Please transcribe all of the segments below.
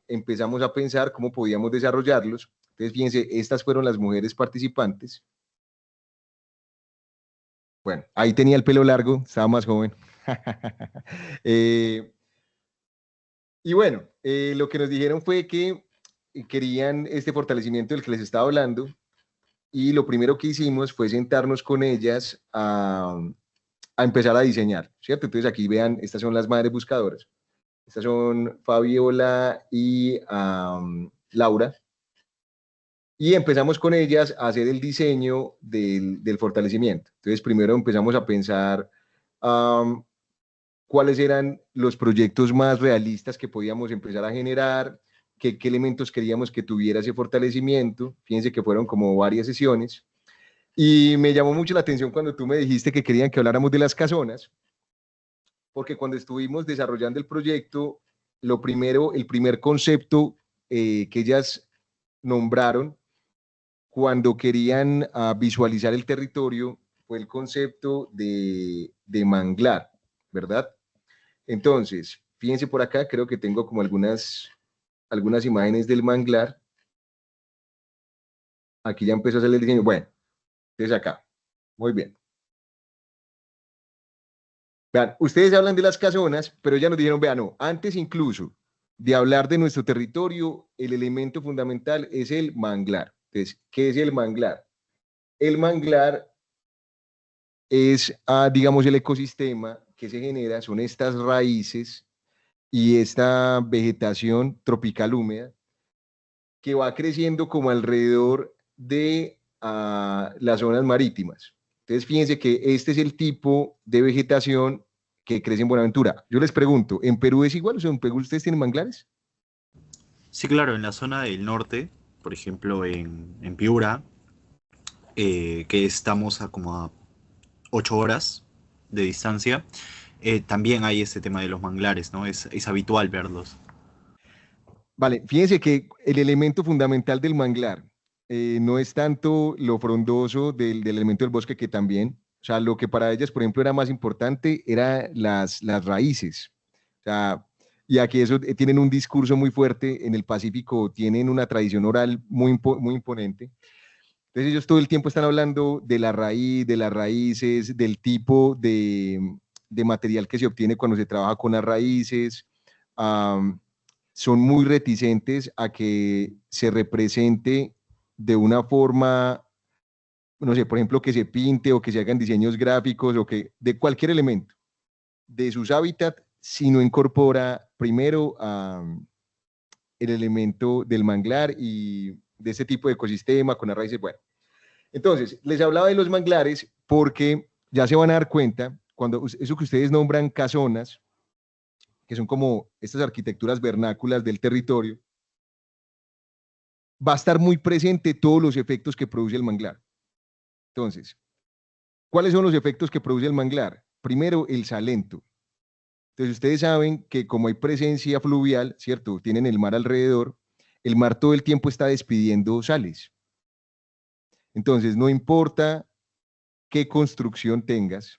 empezamos a pensar cómo podíamos desarrollarlos. Entonces, fíjense, estas fueron las mujeres participantes. Bueno, ahí tenía el pelo largo, estaba más joven. Y bueno, lo que nos dijeron fue que querían este fortalecimiento del que les estaba hablando, y lo primero que hicimos fue sentarnos con ellas a empezar a diseñar, ¿cierto? Entonces aquí vean, estas son las madres buscadoras. Estas son Fabiola y Laura. Y empezamos con ellas a hacer el diseño del fortalecimiento. Entonces primero empezamos a pensar um, cuáles eran los proyectos más realistas que podíamos empezar a generar, qué elementos queríamos que tuviera ese fortalecimiento. Fíjense que fueron como varias sesiones. Y me llamó mucho la atención cuando tú me dijiste que querían que habláramos de las casonas, porque cuando estuvimos desarrollando el proyecto, el primer concepto que ellas nombraron cuando querían visualizar el territorio fue el concepto de manglar, ¿verdad? Entonces, fíjense por acá, creo que tengo como algunas imágenes del manglar. Aquí ya empezó a salir el diseño. Bueno, entonces acá. Muy bien. Vean, ustedes hablan de las casonas, pero ya nos dijeron, vean, no, antes incluso de hablar de nuestro territorio, el elemento fundamental es el manglar. Entonces, ¿qué es el manglar? El manglar es, digamos, el ecosistema que se genera, son estas raíces y esta vegetación tropical húmeda que va creciendo como alrededor de las zonas marítimas. Entonces, fíjense que este es el tipo de vegetación que crece en Buenaventura. Yo les pregunto, ¿en Perú es igual? O sea, ¿en Perú ustedes tienen manglares? Sí, claro, en la zona del norte, por ejemplo en Piura, que estamos a como a 8 horas de distancia, también hay este tema de los manglares, ¿no? Es habitual verlos. Vale, fíjense que el elemento fundamental del manglar no es tanto lo frondoso del elemento del bosque, que también, o sea, lo que para ellas, por ejemplo, era más importante era las raíces. O sea, y aquí eso tienen un discurso muy fuerte, en el Pacífico tienen una tradición oral muy imponente. Entonces ellos todo el tiempo están hablando de la raíz, de las raíces, del tipo de material que se obtiene cuando se trabaja con las raíces. Um, Son muy reticentes a que se represente de una forma, no sé, por ejemplo, que se pinte o que se hagan diseños gráficos o que de cualquier elemento de sus hábitats, si no incorpora primero el elemento del manglar y de ese tipo de ecosistema con las raíces. Bueno, entonces, les hablaba de los manglares porque ya se van a dar cuenta, cuando eso que ustedes nombran casonas, que son como estas arquitecturas vernáculas del territorio, va a estar muy presente todos los efectos que produce el manglar. Entonces, ¿cuáles son los efectos que produce el manglar? Primero, el salento. Entonces, ustedes saben que como hay presencia fluvial, ¿cierto? Tienen el mar alrededor, el mar todo el tiempo está despidiendo sales. Entonces, no importa qué construcción tengas,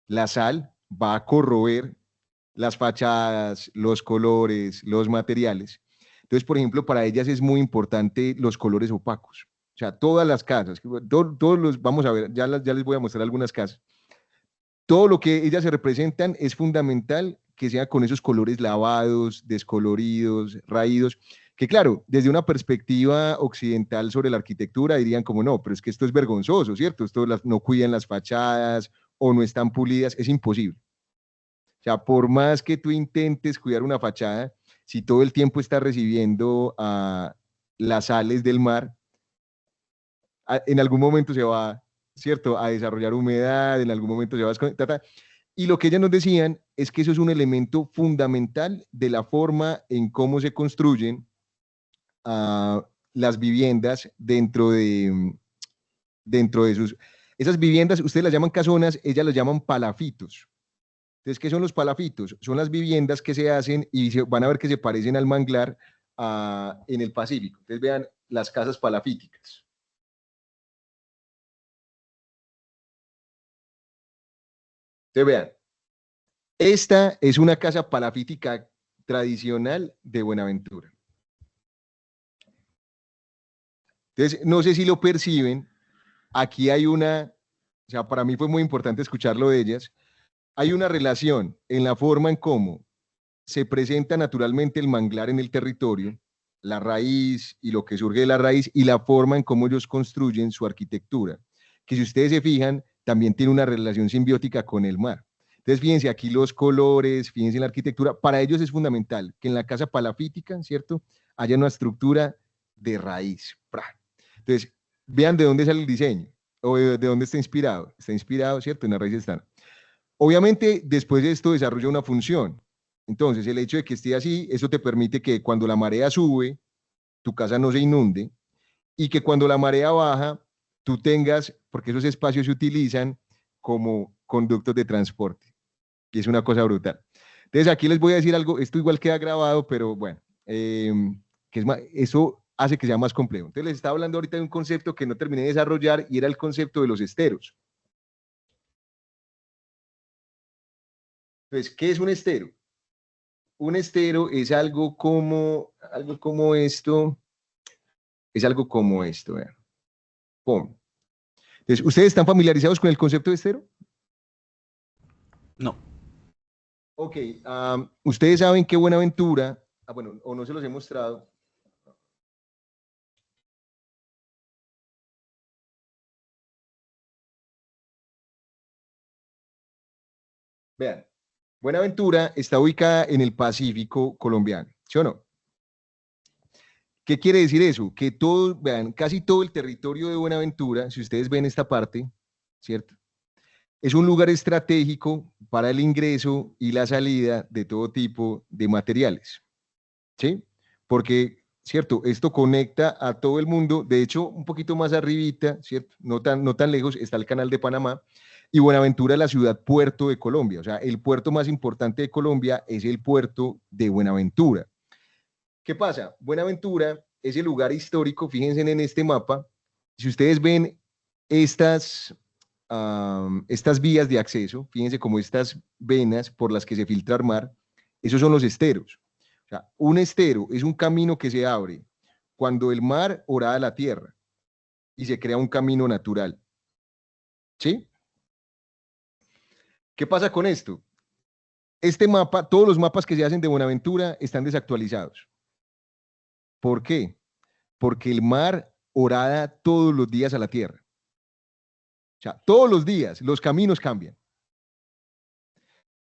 la sal va a corroer las fachadas, los colores, los materiales. Entonces, por ejemplo, para ellas es muy importante los colores opacos. O sea, todas las casas, todos los, vamos a ver, ya les voy a mostrar algunas casas. Todo lo que ellas se representan es fundamental que sea con esos colores lavados, descoloridos, raídos, que claro, desde una perspectiva occidental sobre la arquitectura dirían como no, pero es que esto es vergonzoso, ¿cierto? Esto no cuidan las fachadas o no están pulidas, es imposible. O sea, por más que tú intentes cuidar una fachada, si todo el tiempo está recibiendo las sales del mar, en algún momento se va, ¿cierto?, a desarrollar humedad, en algún momento se va a desconectar. Y lo que ellas nos decían es que eso es un elemento fundamental de la forma en cómo se construyen las viviendas dentro de sus... Esas viviendas, ustedes las llaman casonas, ellas las llaman palafitos. Entonces, ¿qué son los palafitos? Son las viviendas que se hacen y van a ver que se parecen al manglar en el Pacífico. Entonces, vean las casas palafíticas. Entonces, vean, esta es una casa palafítica tradicional de Buenaventura. Entonces, no sé si lo perciben, aquí hay una, o sea, para mí fue muy importante escucharlo de ellas, hay una relación en la forma en cómo se presenta naturalmente el manglar en el territorio, la raíz y lo que surge de la raíz y la forma en cómo ellos construyen su arquitectura, que si ustedes se fijan, también tiene una relación simbiótica con el mar. Entonces, fíjense aquí los colores, fíjense en la arquitectura, para ellos es fundamental que en la casa palafítica, ¿cierto?, haya una estructura de raíz. Entonces, vean de dónde sale el diseño, o de dónde está inspirado. Está inspirado, ¿cierto?, en la raíz están. Obviamente, después de esto desarrolla una función. Entonces, el hecho de que esté así, eso te permite que cuando la marea sube, tu casa no se inunde, y que cuando la marea baja, tú tengas, porque esos espacios se utilizan como conductos de transporte. Y es una cosa brutal. Entonces, aquí les voy a decir algo, esto igual queda grabado, pero bueno, que es más, eso hace que sea más complejo. Entonces, les estaba hablando ahorita de un concepto que no terminé de desarrollar y era el concepto de los esteros. Entonces, ¿qué es un estero? Un estero es algo como esto, es algo como esto, vean. ¡Pum! Entonces, ¿ustedes están familiarizados con el concepto de estero? No. Ok, ustedes saben que Buenaventura, bueno, o no se los he mostrado. Vean, Buenaventura está ubicada en el Pacífico colombiano, ¿sí o no? ¿Qué quiere decir eso? Que todo, vean, casi todo el territorio de Buenaventura, si ustedes ven esta parte, ¿cierto? Es un lugar estratégico para el ingreso y la salida de todo tipo de materiales, ¿sí? Porque, ¿cierto? Esto conecta a todo el mundo. De hecho, un poquito más arribita, ¿cierto? No tan lejos, está el Canal de Panamá. Y Buenaventura es la ciudad puerto de Colombia. O sea, el puerto más importante de Colombia es el puerto de Buenaventura. ¿Qué pasa? Buenaventura es el lugar histórico, fíjense en este mapa. Si ustedes ven estas, estas vías de acceso, fíjense como estas venas por las que se filtra el mar, esos son los esteros. O sea, un estero es un camino que se abre cuando el mar orada la tierra y se crea un camino natural. ¿Sí? ¿Qué pasa con esto? Este mapa, todos los mapas que se hacen de Buenaventura están desactualizados. ¿Por qué? Porque el mar orada todos los días a la tierra. O sea, todos los días los caminos cambian.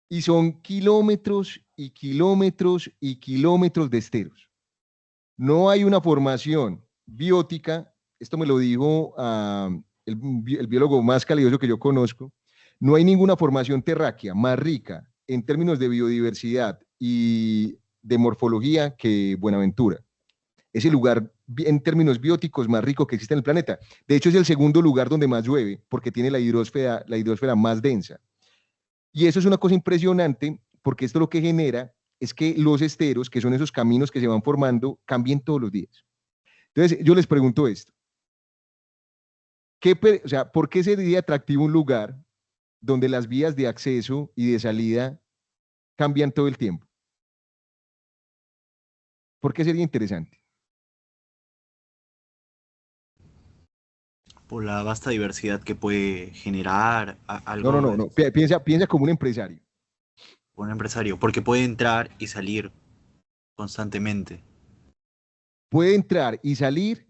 Y son kilómetros y kilómetros y kilómetros de esteros. No hay una formación biótica, esto me lo dijo el biólogo más calidoso que yo conozco, no hay ninguna formación terráquea más rica en términos de biodiversidad y de morfología que Buenaventura. Es el lugar en términos bióticos más rico que existe en el planeta. De hecho, es el segundo lugar donde más llueve porque tiene la hidrosfera más densa. Y eso es una cosa impresionante porque esto lo que genera es que los esteros, que son esos caminos que se van formando, cambien todos los días. Entonces, yo les pregunto esto. O sea, ¿por qué sería atractivo un lugar donde las vías de acceso y de salida cambian todo el tiempo? ¿Por qué sería interesante? Por la vasta diversidad que puede generar No, no, algo, no, no. Piensa como un empresario. un empresario, porque puede entrar y salir constantemente. Puede entrar y salir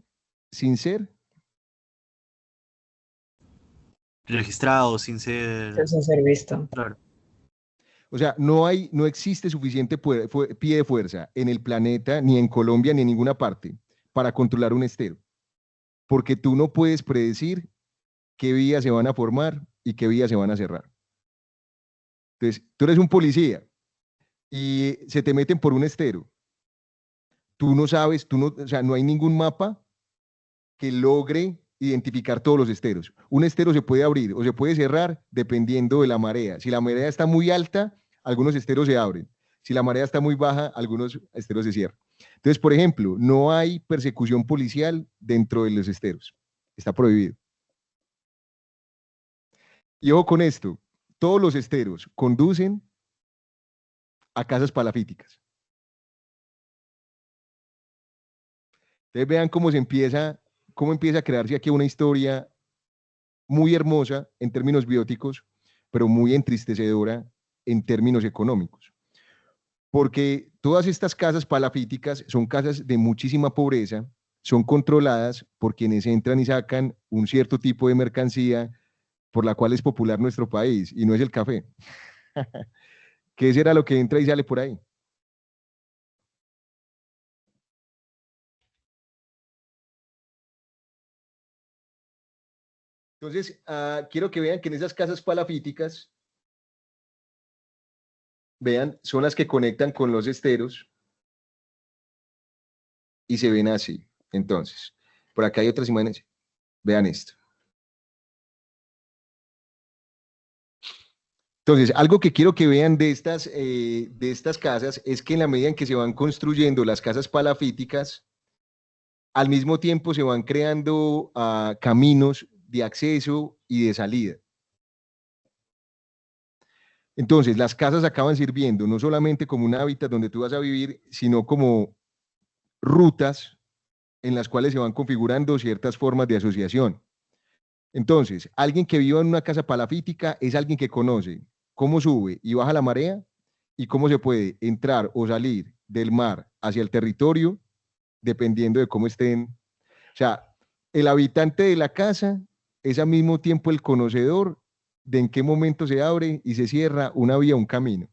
sin ser. Registrado sin Eso ser... sin ser visto. Claro. O sea, no existe suficiente pie de fuerza en el planeta, ni en Colombia, ni en ninguna parte, para controlar un estero. Porque tú no puedes predecir qué vías se van a formar y qué vías se van a cerrar. Entonces, tú eres un policía y se te meten por un estero. Tú no sabes, o sea, no hay ningún mapa que logre identificar todos los esteros. Un estero se puede abrir o se puede cerrar dependiendo de la marea. Si la marea está muy alta, algunos esteros se abren. Si la marea está muy baja, algunos esteros se cierran. Entonces, por ejemplo, no hay persecución policial dentro de los esteros. Está prohibido. Y ojo con esto, todos los esteros conducen a casas palafíticas. Entonces vean cómo empieza a crearse aquí una historia muy hermosa en términos bióticos, pero muy entristecedora en términos económicos. Porque todas estas casas palafíticas son casas de muchísima pobreza, son controladas por quienes entran y sacan un cierto tipo de mercancía por la cual es popular nuestro país, y no es el café. ¿Qué será lo que entra y sale por ahí? Entonces, quiero que vean que en esas casas palafíticas, vean, son las que conectan con los esteros y se ven así. Entonces, por acá hay otras imágenes. Vean esto. Entonces, algo que quiero que vean de estas casas es que en la medida en que se van construyendo las casas palafíticas, al mismo tiempo se van creando caminos de acceso y de salida. Entonces, las casas acaban sirviendo no solamente como un hábitat donde tú vas a vivir, sino como rutas en las cuales se van configurando ciertas formas de asociación. Entonces, alguien que viva en una casa palafítica es alguien que conoce cómo sube y baja la marea y cómo se puede entrar o salir del mar hacia el territorio dependiendo de cómo estén. O sea, el habitante de la casa es al mismo tiempo el conocedor de en qué momento se abre y se cierra una vía, un camino.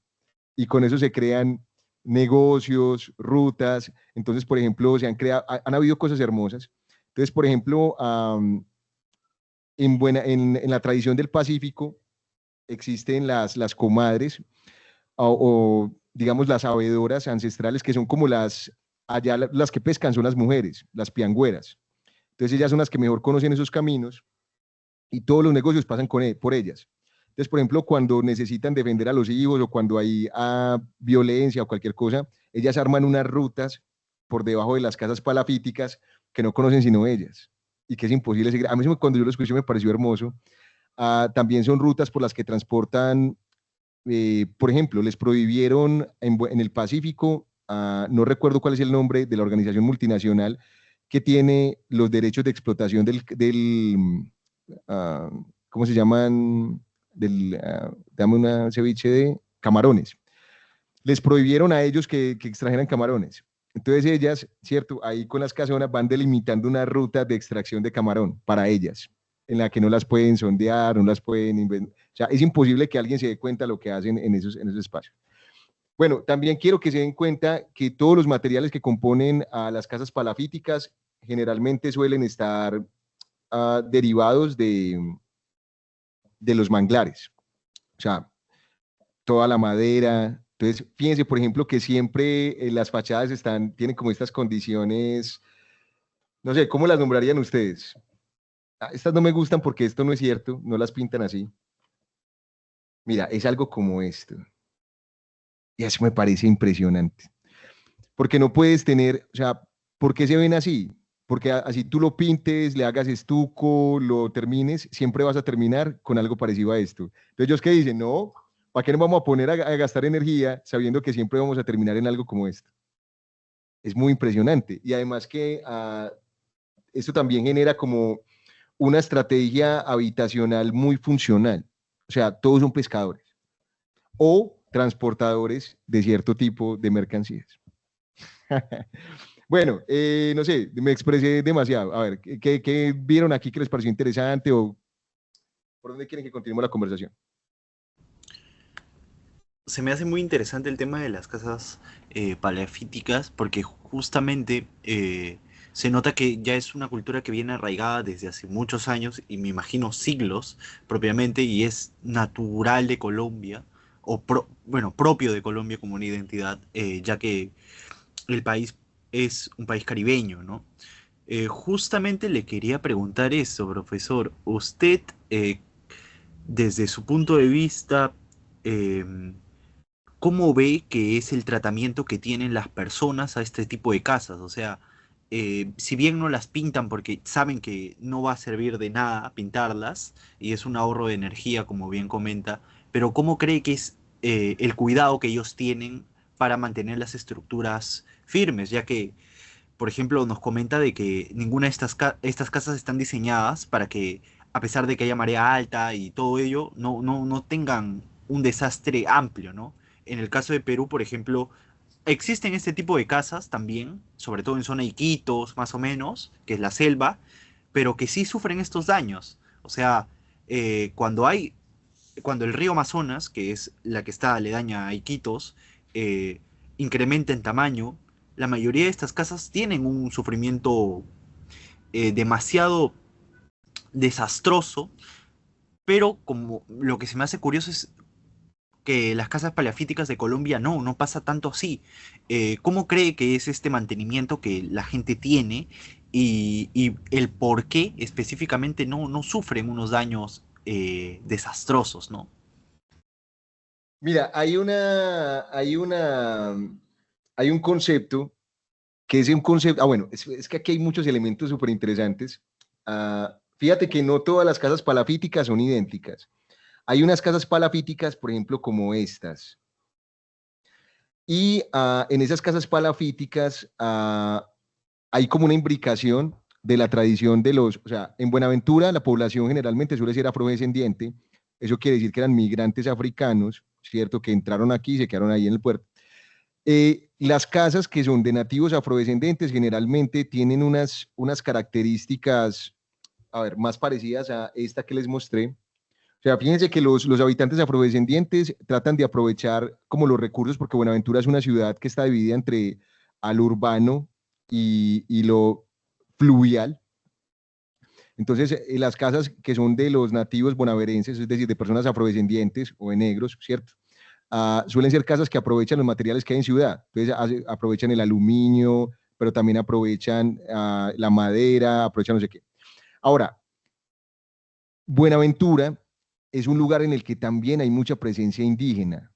Y con eso se crean negocios, rutas. Entonces, por ejemplo, han habido cosas hermosas. Entonces, por ejemplo, en la tradición del Pacífico existen las comadres digamos las sabedoras ancestrales que son como allá las que pescan son las mujeres, las piangüeras. Entonces ellas son las que mejor conocen esos caminos y todos los negocios pasan por ellas. Entonces, por ejemplo, cuando necesitan defender a los hijos o cuando hay violencia o cualquier cosa, ellas arman unas rutas por debajo de las casas palafíticas que no conocen sino ellas y que es imposible seguir. A mí cuando yo lo escuché me pareció hermoso. También son rutas por las que transportan, por ejemplo, les prohibieron en el Pacífico, no recuerdo cuál es el nombre de la organización multinacional que tiene los derechos de explotación ah, ¿cómo se llaman? Dame una ceviche de camarones. Les prohibieron a ellos que extrajeran camarones. Entonces ellas, ¿cierto? Ahí con las casonas van delimitando una ruta de extracción de camarón para ellas, en la que no las pueden sondear, no las pueden inventar. O sea, es imposible que alguien se dé cuenta de lo que hacen en esos espacios. Bueno, también quiero que se den cuenta que todos los materiales que componen a las casas palafíticas generalmente suelen estar derivados de los manglares. O sea, toda la madera. Entonces, fíjense, por ejemplo, que siempre las fachadas tienen como estas condiciones, no sé, ¿cómo las nombrarían ustedes? Estas no me gustan porque esto no es cierto, no las pintan así. Mira, es algo como esto. Y eso me parece impresionante. Porque no puedes tener, o sea, ¿por qué se ven así? Porque así tú lo pintes, le hagas estuco, lo termines, siempre vas a terminar con algo parecido a esto. Entonces, ellos que dicen, no, ¿para qué nos vamos a poner a gastar energía sabiendo que siempre vamos a terminar en algo como esto? Es muy impresionante. Y además que esto también genera como una estrategia habitacional muy funcional. O sea, todos son pescadores o transportadores de cierto tipo de mercancías. Bueno, no sé, me expresé demasiado. A ver, ¿qué vieron aquí que les pareció interesante o por dónde quieren que continuemos la conversación? Se me hace muy interesante el tema de las casas palafíticas porque justamente se nota que ya es una cultura que viene arraigada desde hace muchos años y me imagino siglos propiamente y es natural de Colombia o bueno, propio de Colombia como una identidad, ya que el país es un país caribeño, ¿no? Justamente le quería preguntar eso, profesor. Usted, desde su punto de vista, eh, ¿cómo ve que es el tratamiento que tienen las personas a este tipo de casas? O sea, si bien no las pintan porque saben que no va a servir de nada pintarlas y es un ahorro de energía, como bien comenta, pero ¿cómo cree que es el cuidado que ellos tienen para mantener las estructuras firmes? Ya que por ejemplo, nos comenta de que ninguna de estas casas están diseñadas para que, a pesar de que haya marea alta y todo ello, no tengan un desastre amplio, ¿no? En el caso de Perú, por ejemplo, existen este tipo de casas también, sobre todo en zona de Iquitos, más o menos, que es la selva, pero que sí sufren estos daños. O sea, cuando el río Amazonas, que es la que está aledaña a Iquitos, eh, incrementa en tamaño, la mayoría de estas casas tienen un sufrimiento demasiado desastroso, pero como lo que se me hace curioso es que las casas paliafíticas de Colombia no pasa tanto así. ¿Cómo cree que es este mantenimiento que la gente tiene y el por qué específicamente no sufren unos daños desastrosos, ¿no? Mira, hay un concepto que es un concepto, bueno, es que aquí hay muchos elementos súper interesantes. Fíjate que no todas las casas palafíticas son idénticas. Hay unas casas palafíticas, por ejemplo, como estas. Y en esas casas palafíticas hay como una imbricación de la tradición de o sea, en Buenaventura la población generalmente suele ser afrodescendiente. Eso quiere decir que eran migrantes africanos, ¿cierto? Que entraron aquí y se quedaron ahí en el puerto. Las casas que son de nativos afrodescendentes generalmente tienen unas características, a ver, más parecidas a esta que les mostré. O sea, fíjense que los habitantes afrodescendientes tratan de aprovechar como los recursos, porque Buenaventura es una ciudad que está dividida entre al urbano y lo fluvial. Entonces, las casas que son de los nativos bonaverenses, es decir, de personas afrodescendientes o de negros, ¿cierto? Suelen ser casas que aprovechan los materiales que hay en ciudad. Entonces, aprovechan el aluminio, pero también aprovechan la madera, aprovechan no sé qué. Ahora, Buenaventura es un lugar en el que también hay mucha presencia indígena.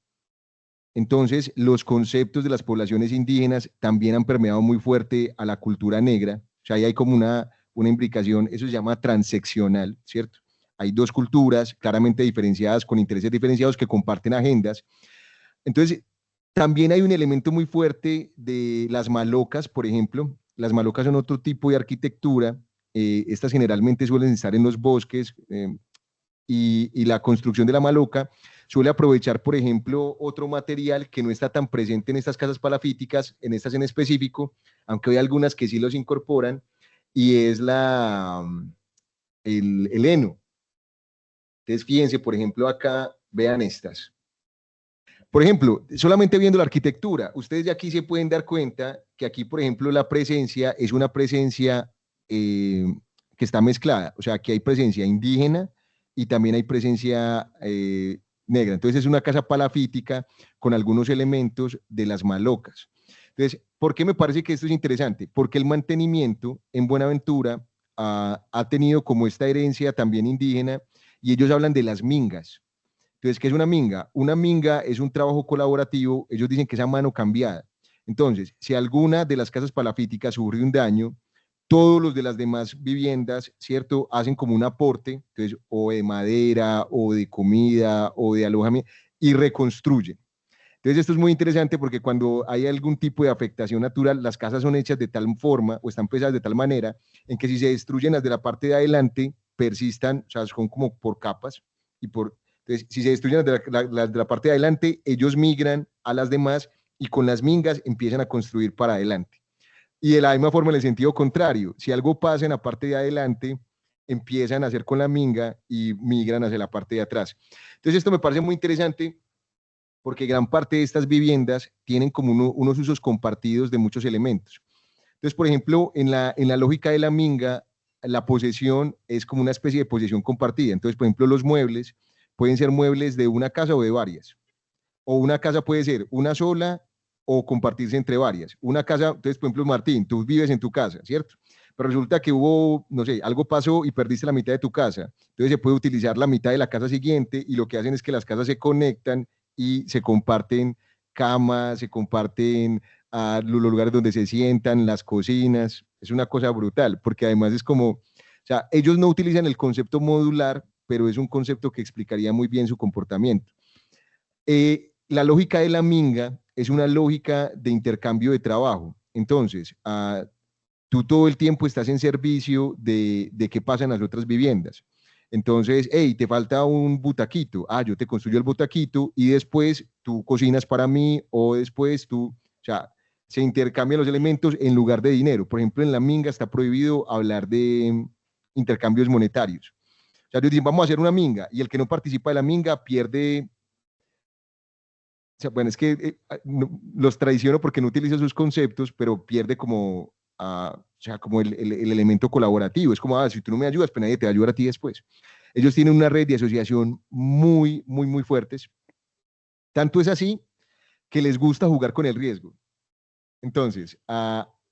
Entonces, los conceptos de las poblaciones indígenas también han permeado muy fuerte a la cultura negra. O sea, ahí hay como una imbricación, eso se llama transeccional, ¿cierto? Hay dos culturas claramente diferenciadas, con intereses diferenciados que comparten agendas. Entonces, también hay un elemento muy fuerte de las malocas, por ejemplo. Las malocas son otro tipo de arquitectura. Estas generalmente suelen estar en los bosques, y la construcción de la maloca suele aprovechar, por ejemplo, otro material que no está tan presente en estas casas palafíticas, en estas en específico, aunque hay algunas que sí los incorporan, y es el heno. Entonces, fíjense, por ejemplo, acá, vean estas. Por ejemplo, solamente viendo la arquitectura, ustedes de aquí se pueden dar cuenta que aquí, por ejemplo, la presencia es una presencia eh, que está mezclada. O sea, aquí hay presencia indígena y también hay presencia negra. Entonces es una casa palafítica con algunos elementos de las malocas. Entonces, ¿por qué me parece que esto es interesante? Porque el mantenimiento en Buenaventura ha tenido como esta herencia también indígena, y ellos hablan de las mingas. Entonces, ¿qué es una minga? Una minga es un trabajo colaborativo, ellos dicen que es a mano cambiada. Entonces, si alguna de las casas palafíticas sufre un daño, todos los de las demás viviendas, ¿cierto? Hacen como un aporte, entonces, o de madera, o de comida, o de alojamiento, y reconstruyen. Entonces, esto es muy interesante porque cuando hay algún tipo de afectación natural, las casas son hechas de tal forma o están pensadas de tal manera en que si se destruyen las de la parte de adelante, persistan, o sea, son como por capas y por. Entonces, si se destruyen las de la parte de adelante, ellos migran a las demás y con las mingas empiezan a construir para adelante. Y de la misma forma, en el sentido contrario, si algo pasa en la parte de adelante, empiezan a hacer con la minga y migran hacia la parte de atrás. Entonces, esto me parece muy interesante porque gran parte de estas viviendas tienen como unos usos compartidos de muchos elementos. Entonces, por ejemplo, en la lógica de la minga, la posesión es como una especie de posesión compartida. Entonces, por ejemplo, los muebles pueden ser muebles de una casa o de varias. O una casa puede ser una sola o compartirse entre varias. Una casa, entonces, por ejemplo, Martín, tú vives en tu casa, ¿cierto? Pero resulta que hubo, no sé, algo pasó y perdiste la mitad de tu casa. Entonces se puede utilizar la mitad de la casa siguiente y lo que hacen es que las casas se conectan y se comparten camas, se comparten los lugares donde se sientan, las cocinas. Es una cosa brutal, porque además es como, o sea, ellos no utilizan el concepto modular, pero es un concepto que explicaría muy bien su comportamiento. La lógica de la minga es una lógica de intercambio de trabajo. Entonces, tú todo el tiempo estás en servicio de qué pasa en las otras viviendas. Entonces, hey, te falta un butaquito. Ah, yo te construyo el butaquito y después tú cocinas para mí o después tú, o sea, se intercambian los elementos en lugar de dinero. Por ejemplo, en la minga está prohibido hablar de intercambios monetarios. O sea, ellos dicen, vamos a hacer una minga y el que no participa de la minga pierde. O sea, bueno, es que no, los traiciono porque no utilizo sus conceptos, pero pierde como, o sea, como el elemento colaborativo. Es como, si tú no me ayudas, pues nadie te va a ayudar a ti después. Ellos tienen una red de asociación muy, muy, muy fuertes. Tanto es así que les gusta jugar con el riesgo. Entonces,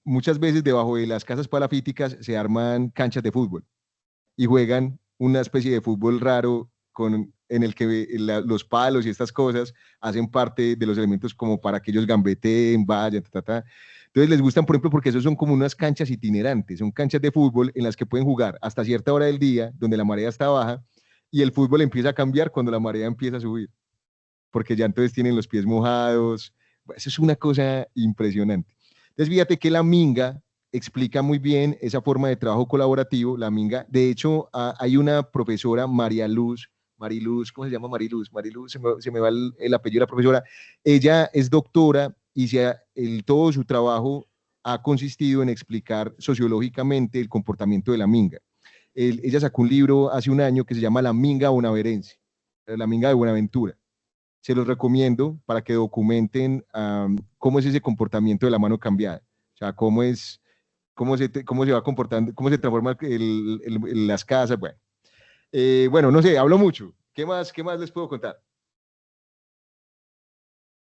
muchas veces debajo de las casas palafíticas se arman canchas de fútbol y juegan una especie de fútbol raro en el que los palos y estas cosas hacen parte de los elementos como para que ellos gambeteen, vayan, ta, ta, ta. Entonces les gustan, por ejemplo, porque esos son como unas canchas itinerantes, son canchas de fútbol en las que pueden jugar hasta cierta hora del día, donde la marea está baja, y el fútbol empieza a cambiar cuando la marea empieza a subir, porque ya entonces tienen los pies mojados. Eso es una cosa impresionante. Entonces fíjate que la minga explica muy bien esa forma de trabajo colaborativo, la minga. De hecho, hay una profesora, Mariluz, ¿cómo se llama Mariluz? Mariluz, se me va el apellido de la profesora. Ella es doctora y todo su trabajo ha consistido en explicar sociológicamente el comportamiento de la minga. Ella sacó un libro hace un año que se llama La Minga Bonaverense, la Minga de Buenaventura. Se los recomiendo para que documenten cómo es ese comportamiento de la mano cambiada. O sea, cómo se va comportando, cómo se transforman las casas. Bueno. Bueno, no sé, hablo mucho. Qué más les puedo contar?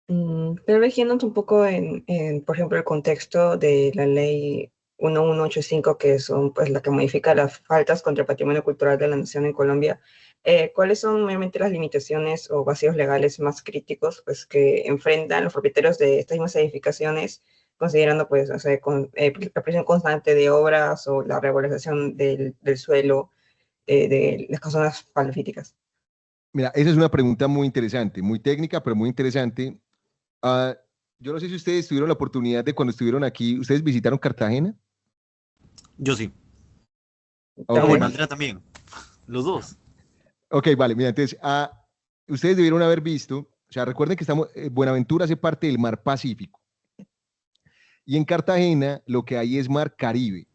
Pero vejiéndonos un poco por ejemplo, el contexto de la ley 1185, que son pues la que modifica las faltas contra el patrimonio cultural de la nación en Colombia, ¿cuáles son obviamente las limitaciones o vacíos legales más críticos pues, que enfrentan los propietarios de estas mismas edificaciones, considerando pues, o sea, la presión constante de obras o la regularización del suelo de las zonas palafíticas? Mira, esa es una pregunta muy interesante, muy técnica, pero muy interesante. Ah, yo no sé si ustedes tuvieron la oportunidad de cuando estuvieron aquí, ¿ustedes visitaron Cartagena? Yo sí. Ah, Ok, bueno, También. Andrea también. Los dos. ok, vale, mira, entonces, ustedes debieron haber visto, o sea, recuerden que Buenaventura hace parte del mar Pacífico y en Cartagena lo que hay es mar Caribe.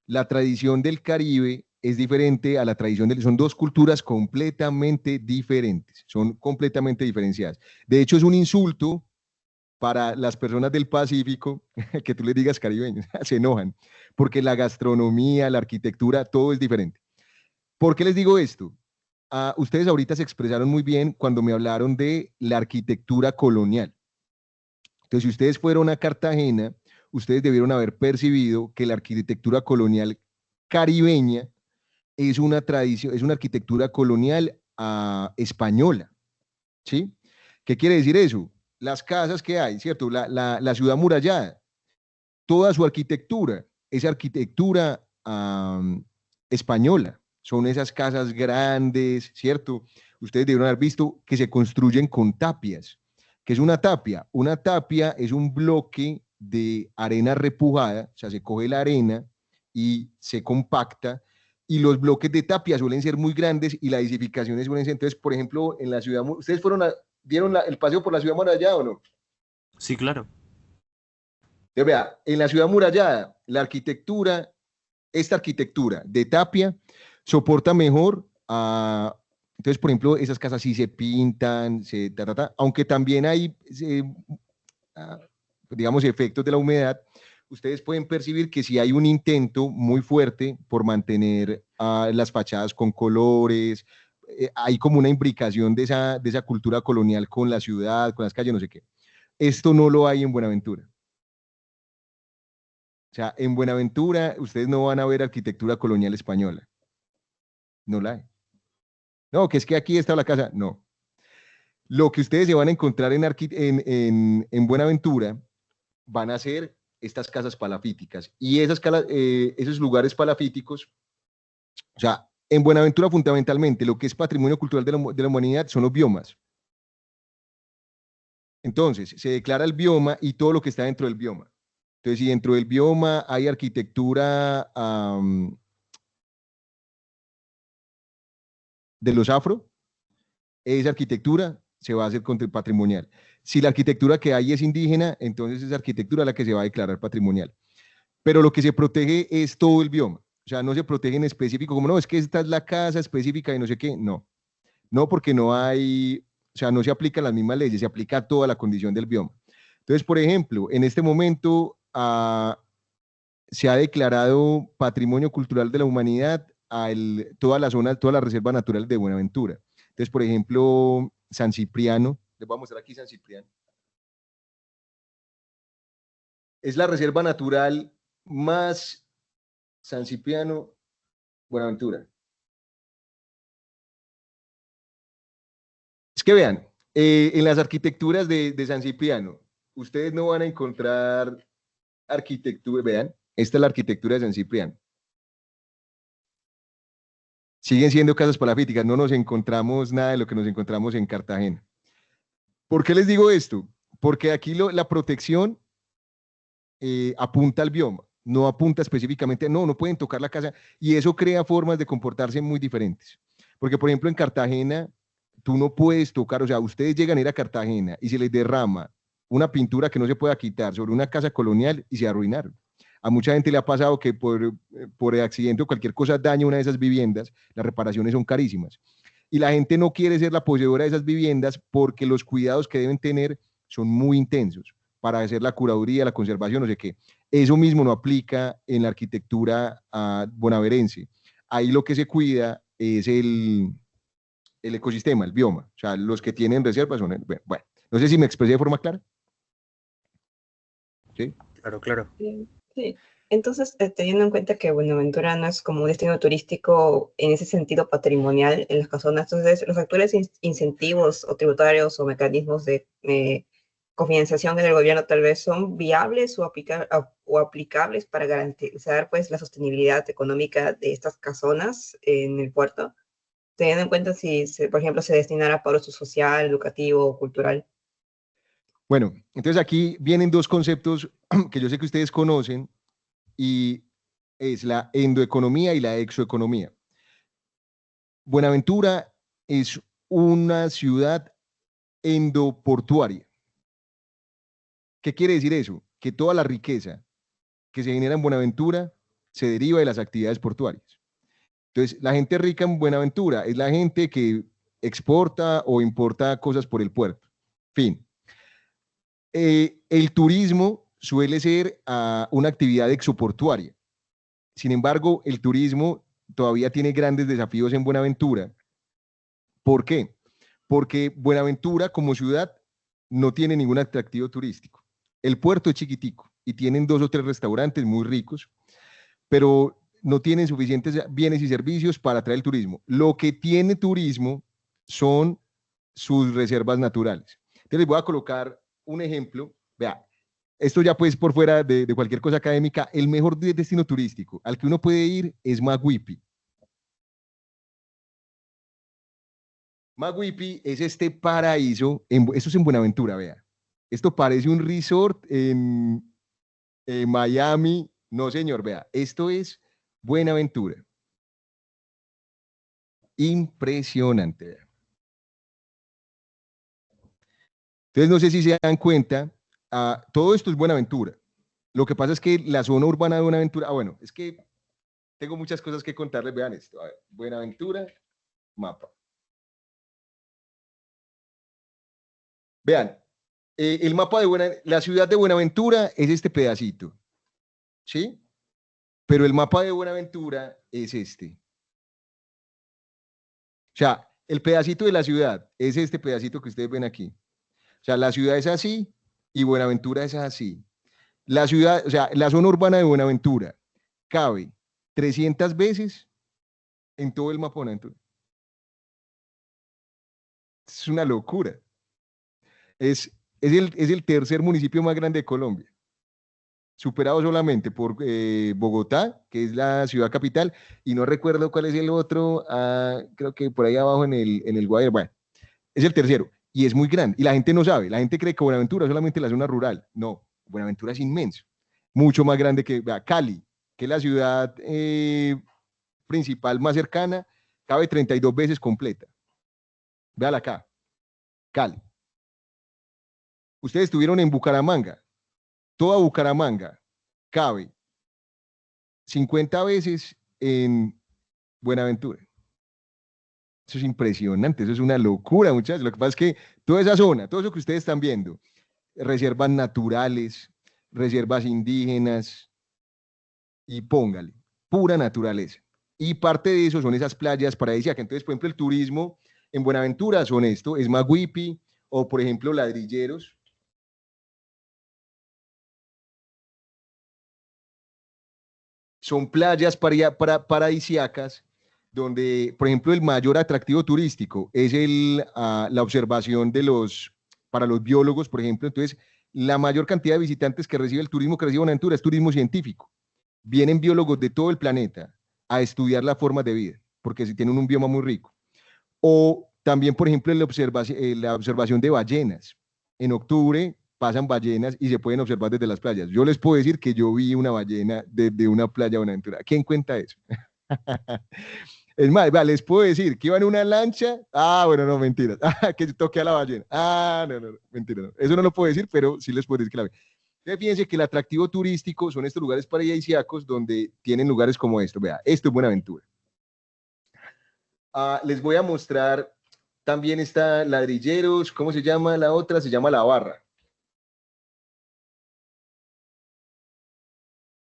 La tradición del Caribe es diferente a la tradición son dos culturas completamente diferentes, son completamente diferenciadas. De hecho, es un insulto para las personas del Pacífico que tú les digas caribeños, se enojan, porque la gastronomía, la arquitectura, todo es diferente. ¿Por qué les digo esto? Ustedes ahorita se expresaron muy bien cuando me hablaron de la arquitectura colonial. Entonces, si ustedes fueron a Cartagena, ustedes debieron haber percibido que la arquitectura colonial caribeña es una tradición, es una arquitectura colonial española, ¿sí? ¿Qué quiere decir eso? Las casas que hay, ¿cierto? La ciudad murallada, toda su arquitectura es arquitectura española. Son esas casas grandes, ¿cierto? Ustedes debieron haber visto que se construyen con tapias. ¿Qué es una tapia? Una tapia es un bloque de arena repujada, o sea, se coge la arena y se compacta, y los bloques de tapia suelen ser muy grandes y las edificaciones suelen ser, entonces, por ejemplo, en la ciudad, ¿ustedes dieron el paseo por la ciudad murallada o no? Sí, claro. Entonces, vea, en la ciudad murallada, esta arquitectura de tapia soporta mejor entonces, por ejemplo, esas casas sí se pintan, aunque también hay, ah, digamos, efectos de la humedad, ustedes pueden percibir que sí hay un intento muy fuerte por mantener las fachadas con colores, hay como una imbricación de esa cultura colonial con la ciudad, con las calles, no sé qué. Esto no lo hay en Buenaventura. O sea, en Buenaventura ustedes no van a ver arquitectura colonial española. No la hay. No, que es que aquí está la casa. No. Lo que ustedes se van a encontrar en Buenaventura van a ser estas casas palafíticas. Y esos lugares palafíticos, o sea, en Buenaventura fundamentalmente lo que es patrimonio cultural de la humanidad son los biomas. Entonces, se declara el bioma y todo lo que está dentro del bioma. Entonces, si dentro del bioma hay arquitectura de los afro, esa arquitectura se va a hacer patrimonial. Si la arquitectura que hay es indígena, entonces esa arquitectura es la que se va a declarar patrimonial. Pero lo que se protege es todo el bioma. O sea, no se protege en específico, como no, es que esta es la casa específica y no sé qué. No, no porque no hay, o sea, no se aplican las mismas leyes, se aplica a toda la condición del bioma. Entonces, por ejemplo, en este momento se ha declarado Patrimonio Cultural de la Humanidad toda la zona, toda la reserva natural de Buenaventura. Entonces, por ejemplo, San Cipriano, les voy a mostrar aquí San Cipriano. Es la reserva natural más San Cipriano, Buenaventura. Es que vean, en las arquitecturas de San Cipriano, ustedes no van a encontrar arquitectura, vean, esta es la arquitectura de San Cipriano. Siguen siendo casas palafíticas, no nos encontramos nada de lo que nos encontramos en Cartagena. ¿Por qué les digo esto? Porque aquí la protección apunta al bioma, no apunta específicamente, no pueden tocar la casa, y eso crea formas de comportarse muy diferentes. Porque, por ejemplo, en Cartagena, tú no puedes tocar, o sea, ustedes llegan a ir a Cartagena y se les derrama una pintura que no se pueda quitar sobre una casa colonial y se arruinaron. A mucha gente le ha pasado que por accidente o cualquier cosa daña una de esas viviendas, las reparaciones son carísimas. Y la gente no quiere ser la poseedora de esas viviendas porque los cuidados que deben tener son muy intensos para hacer la curaduría, la conservación, no sé qué. Eso mismo no aplica en la arquitectura bonaerense. Ahí lo que se cuida es el ecosistema, el bioma. O sea, los que tienen reservas son... Bueno, no sé si me expresé de forma clara. ¿Sí? Claro, claro. Sí. Entonces, teniendo en cuenta que Buenaventura no es como un destino turístico en ese sentido patrimonial en las casonas, entonces los actuales incentivos o tributarios o mecanismos de cofinanciación del gobierno tal vez son viables o aplicables para garantizar pues la sostenibilidad económica de estas casonas en el puerto, teniendo en cuenta si, por ejemplo, se destinara para uso social, educativo o cultural. Bueno, entonces aquí vienen dos conceptos que yo sé que ustedes conocen, y es la endoeconomía y la exoeconomía. Buenaventura es una ciudad endoportuaria. ¿Qué quiere decir eso? Que toda la riqueza que se genera en Buenaventura se deriva de las actividades portuarias. Entonces, la gente rica en Buenaventura es la gente que exporta o importa cosas por el puerto. Fin. El turismo suele ser una actividad exoportuaria. Sin embargo, el turismo todavía tiene grandes desafíos en Buenaventura. ¿Por qué? Porque Buenaventura como ciudad no tiene ningún atractivo turístico. El puerto es chiquitico y tienen 2 o 3 restaurantes muy ricos, pero no tienen suficientes bienes y servicios para atraer el turismo. Lo que tiene turismo son sus reservas naturales. Entonces les voy a colocar un ejemplo. Vea, esto ya pues por fuera de cualquier cosa académica, el mejor destino turístico al que uno puede ir es Maguipi. Maguipi es este paraíso, esto es en Buenaventura, vea. Esto parece un resort en Miami. No, señor, vea, esto es Buenaventura. Impresionante, vea. Entonces, no sé si se dan cuenta, todo esto es Buenaventura. Lo que pasa es que la zona urbana de Buenaventura, bueno, es que tengo muchas cosas que contarles, vean esto. A ver, Buenaventura, mapa. Vean, el mapa de la ciudad de Buenaventura es este pedacito, ¿sí? Pero el mapa de Buenaventura es este. O sea, el pedacito de la ciudad es este pedacito que ustedes ven aquí. O sea, la ciudad es así y Buenaventura es así. La ciudad, o sea, la zona urbana de Buenaventura cabe 300 veces en todo el mapa de Buenaventura. Es una locura. Es el tercer municipio más grande de Colombia, superado solamente por Bogotá, que es la ciudad capital, y no recuerdo cuál es el otro, creo que por ahí abajo en el Guaire. Bueno, es el tercero, y es muy grande, y la gente no sabe, la gente cree que Buenaventura es solamente la zona rural. No, Buenaventura es inmenso. mucho más grande que vea, Cali, que es la ciudad principal más cercana, cabe 32 veces completa. Véala acá, Cali. Ustedes estuvieron en Bucaramanga, toda Bucaramanga cabe 50 veces en Buenaventura. Eso es impresionante, eso es una locura, muchachos. Lo que pasa es que toda esa zona, todo eso que ustedes están viendo, reservas naturales, reservas indígenas, y póngale, pura naturaleza. Y parte de eso son esas playas paradisíacas. Entonces, por ejemplo, el turismo en Buenaventura son esto, es Maguipi, o por ejemplo, Ladrilleros. Son playas paradisíacas donde, por ejemplo, el mayor atractivo turístico es la observación para los biólogos, por ejemplo. Entonces, la mayor cantidad de visitantes que recibe el turismo que recibe Buenaventura es turismo científico. Vienen biólogos de todo el planeta a estudiar las formas de vida, porque si tienen un bioma muy rico. O también, por ejemplo, la observación de ballenas. En octubre pasan ballenas y se pueden observar desde las playas. Yo les puedo decir que yo vi una ballena desde una playa de Buenaventura. ¿Quién cuenta eso? Es más, les puedo decir que iba en una lancha. Ah, bueno, no, mentiras. Que toqué a la ballena. Ah, no, no, mentira. No. Eso no lo puedo decir, pero sí les puedo decir que la vi. Entonces, fíjense que el atractivo turístico son estos lugares paradisíacos donde tienen lugares como esto. Vea, esto es Buenaventura. Les voy a mostrar, también está Ladrilleros. ¿Cómo se llama la otra? Se llama La Barra.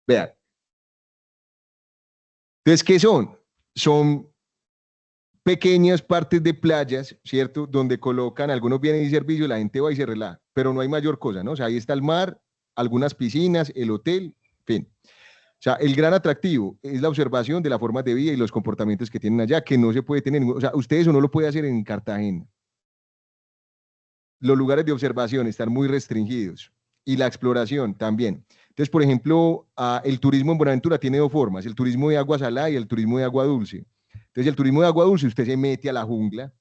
Vean. Entonces, ¿qué son? Son pequeñas partes de playas, ¿cierto? Donde colocan algunos bienes y servicios, la gente va y se relaja, pero no hay mayor cosa, ¿no? O sea, ahí está el mar, algunas piscinas, el hotel, en fin. O sea, el gran atractivo es la observación de las formas de vida y los comportamientos que tienen allá, que no se puede tener, o sea, ustedes eso no lo pueden hacer en Cartagena. Los lugares de observación están muy restringidos y la exploración también. Entonces, por ejemplo, el turismo en Buenaventura tiene dos formas, el turismo de agua salada y el turismo de agua dulce. Entonces, el turismo de agua dulce, usted se mete a la jungla,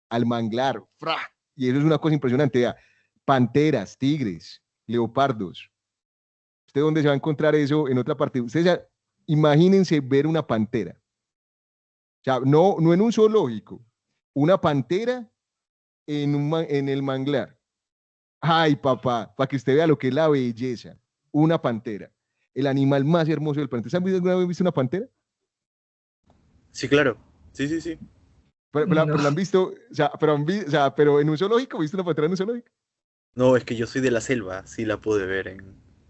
al manglar, ¡fra! Y eso es una cosa impresionante. Vea, panteras, tigres, leopardos. ¿Usted dónde se va a encontrar eso en otra parte? Ustedes imagínense ver una pantera. O sea, no en un zoológico, una pantera en el manglar. Ay, papá, para que usted vea lo que es la belleza. Una pantera, el animal más hermoso del planeta. ¿Ustedes alguna vez visto una pantera? Sí, claro. Sí, sí, sí. Pero la han visto, o sea, pero en un zoológico, ¿viste una pantera en un zoológico? No, es que yo soy de la selva, sí la pude ver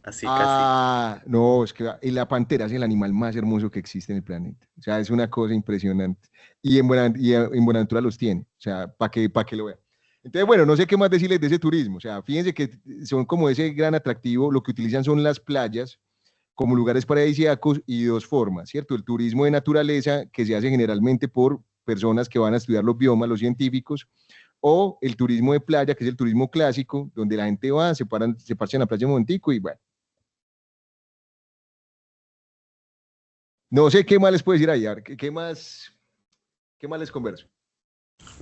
así casi. Ah, no, es que la pantera es el animal más hermoso que existe en el planeta. O sea, es una cosa impresionante. Y en Buenaventura los tiene. O sea, para que lo vean. Entonces, bueno, no sé qué más decirles de ese turismo. O sea, fíjense que son como ese gran atractivo. Lo que utilizan son las playas como lugares paradisíacos y dos formas, ¿cierto? El turismo de naturaleza, que se hace generalmente por personas que van a estudiar los biomas, los científicos, o el turismo de playa, que es el turismo clásico, donde la gente va, se parcha en la playa un momentico y bueno. No sé qué más les puedo decir ahí, a ver, qué más les converso?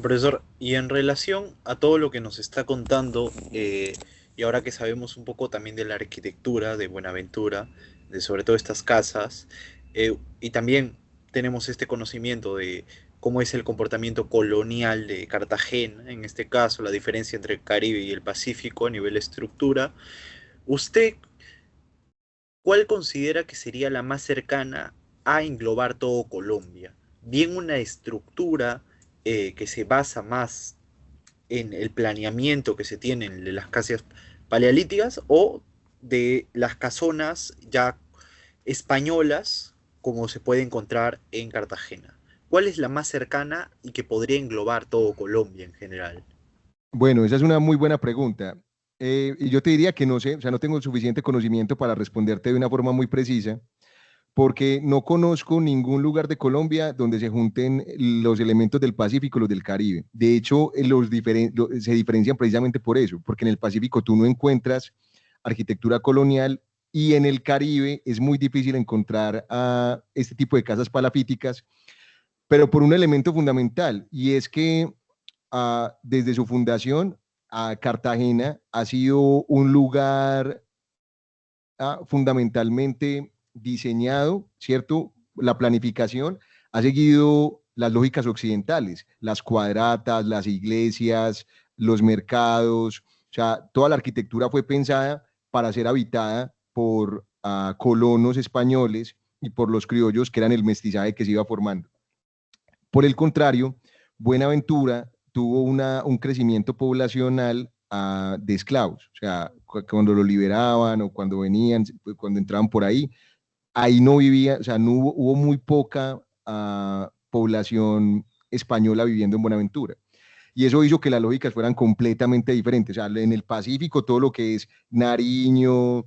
Profesor, y en relación a todo lo que nos está contando, y ahora que sabemos un poco también de la arquitectura de Buenaventura, de sobre todo estas casas, y también tenemos este conocimiento de cómo es el comportamiento colonial de Cartagena, en este caso, la diferencia entre el Caribe y el Pacífico a nivel estructura, ¿usted cuál considera que sería la más cercana a englobar todo Colombia? Bien una estructura que se basa más en el planeamiento que se tiene de las casas paleolíticas o de las casonas ya españolas como se puede encontrar en Cartagena. ¿Cuál es la más cercana y que podría englobar todo Colombia en general? Bueno, esa es una muy buena pregunta. Y yo te diría que no sé, o sea, no tengo suficiente conocimiento para responderte de una forma muy precisa, porque no conozco ningún lugar de Colombia donde se junten los elementos del Pacífico y los del Caribe. De hecho, se diferencian precisamente por eso, porque en el Pacífico tú no encuentras arquitectura colonial y en el Caribe es muy difícil encontrar este tipo de casas palafíticas, pero por un elemento fundamental, y es que desde su fundación, Cartagena ha sido un lugar fundamentalmente diseñado, ¿cierto? La planificación ha seguido las lógicas occidentales, las cuadratas, las iglesias, los mercados, o sea, toda la arquitectura fue pensada para ser habitada por colonos españoles y por los criollos, que eran el mestizaje que se iba formando. Por el contrario, Buenaventura tuvo un crecimiento poblacional de esclavos, o sea, cuando lo liberaban o cuando venían, cuando entraban por ahí no vivía, o sea, no hubo muy poca población española viviendo en Buenaventura. Y eso hizo que las lógicas fueran completamente diferentes. O sea, en el Pacífico, todo lo que es Nariño,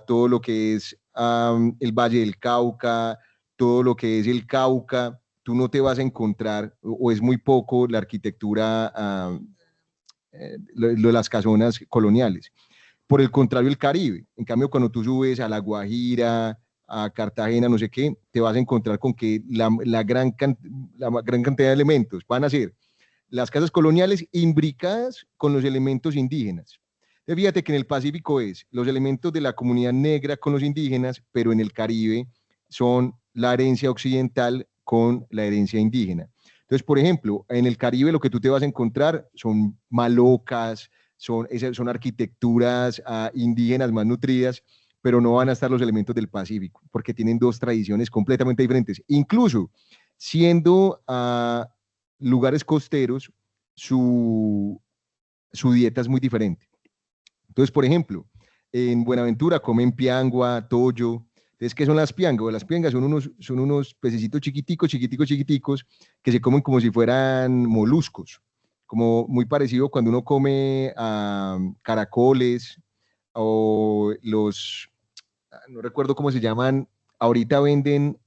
todo lo que es el Valle del Cauca, todo lo que es el Cauca, tú no te vas a encontrar, o es muy poco la arquitectura, lo de las casonas coloniales. Por el contrario, el Caribe. En cambio, cuando tú subes a La Guajira, a Cartagena, no sé qué, te vas a encontrar con que la gran cantidad de elementos van a ser las casas coloniales imbricadas con los elementos indígenas. Fíjate que en el Pacífico es los elementos de la comunidad negra con los indígenas, pero en el Caribe son la herencia occidental con la herencia indígena. Entonces, por ejemplo, en el Caribe lo que tú te vas a encontrar son malocas, son arquitecturas indígenas más nutridas, pero no van a estar los elementos del Pacífico, porque tienen dos tradiciones completamente diferentes. Incluso siendo lugares costeros, su dieta es muy diferente. Entonces, por ejemplo, en Buenaventura comen piangua, toyo. Entonces, ¿qué son las piangas? Las piangas son unos pececitos chiquiticos, chiquiticos, chiquiticos, que se comen como si fueran moluscos, como muy parecido cuando uno come caracoles o no recuerdo cómo se llaman, ahorita venden,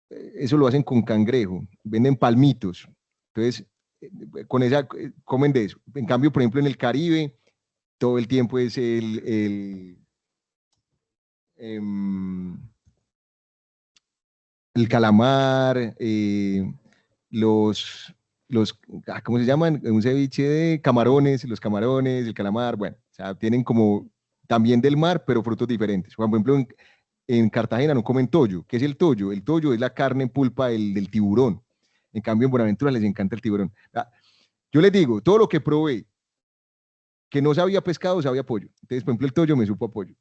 eso lo hacen con cangrejo, venden palmitos. Entonces, con esa, comen de eso. En cambio, por ejemplo, en el Caribe, todo el tiempo es el calamar, ¿cómo se llaman? Un ceviche de camarones, los camarones, el calamar, bueno, o sea, tienen como también del mar, pero frutos diferentes. Por ejemplo, en Cartagena no comen toyo. ¿Qué es el toyo? El toyo es la carne en pulpa del tiburón. En cambio, en Buenaventura les encanta el tiburón. Yo les digo, todo lo que probé que no sabía pescado, sabía pollo. Entonces, por ejemplo, el toyo me supo a pollo.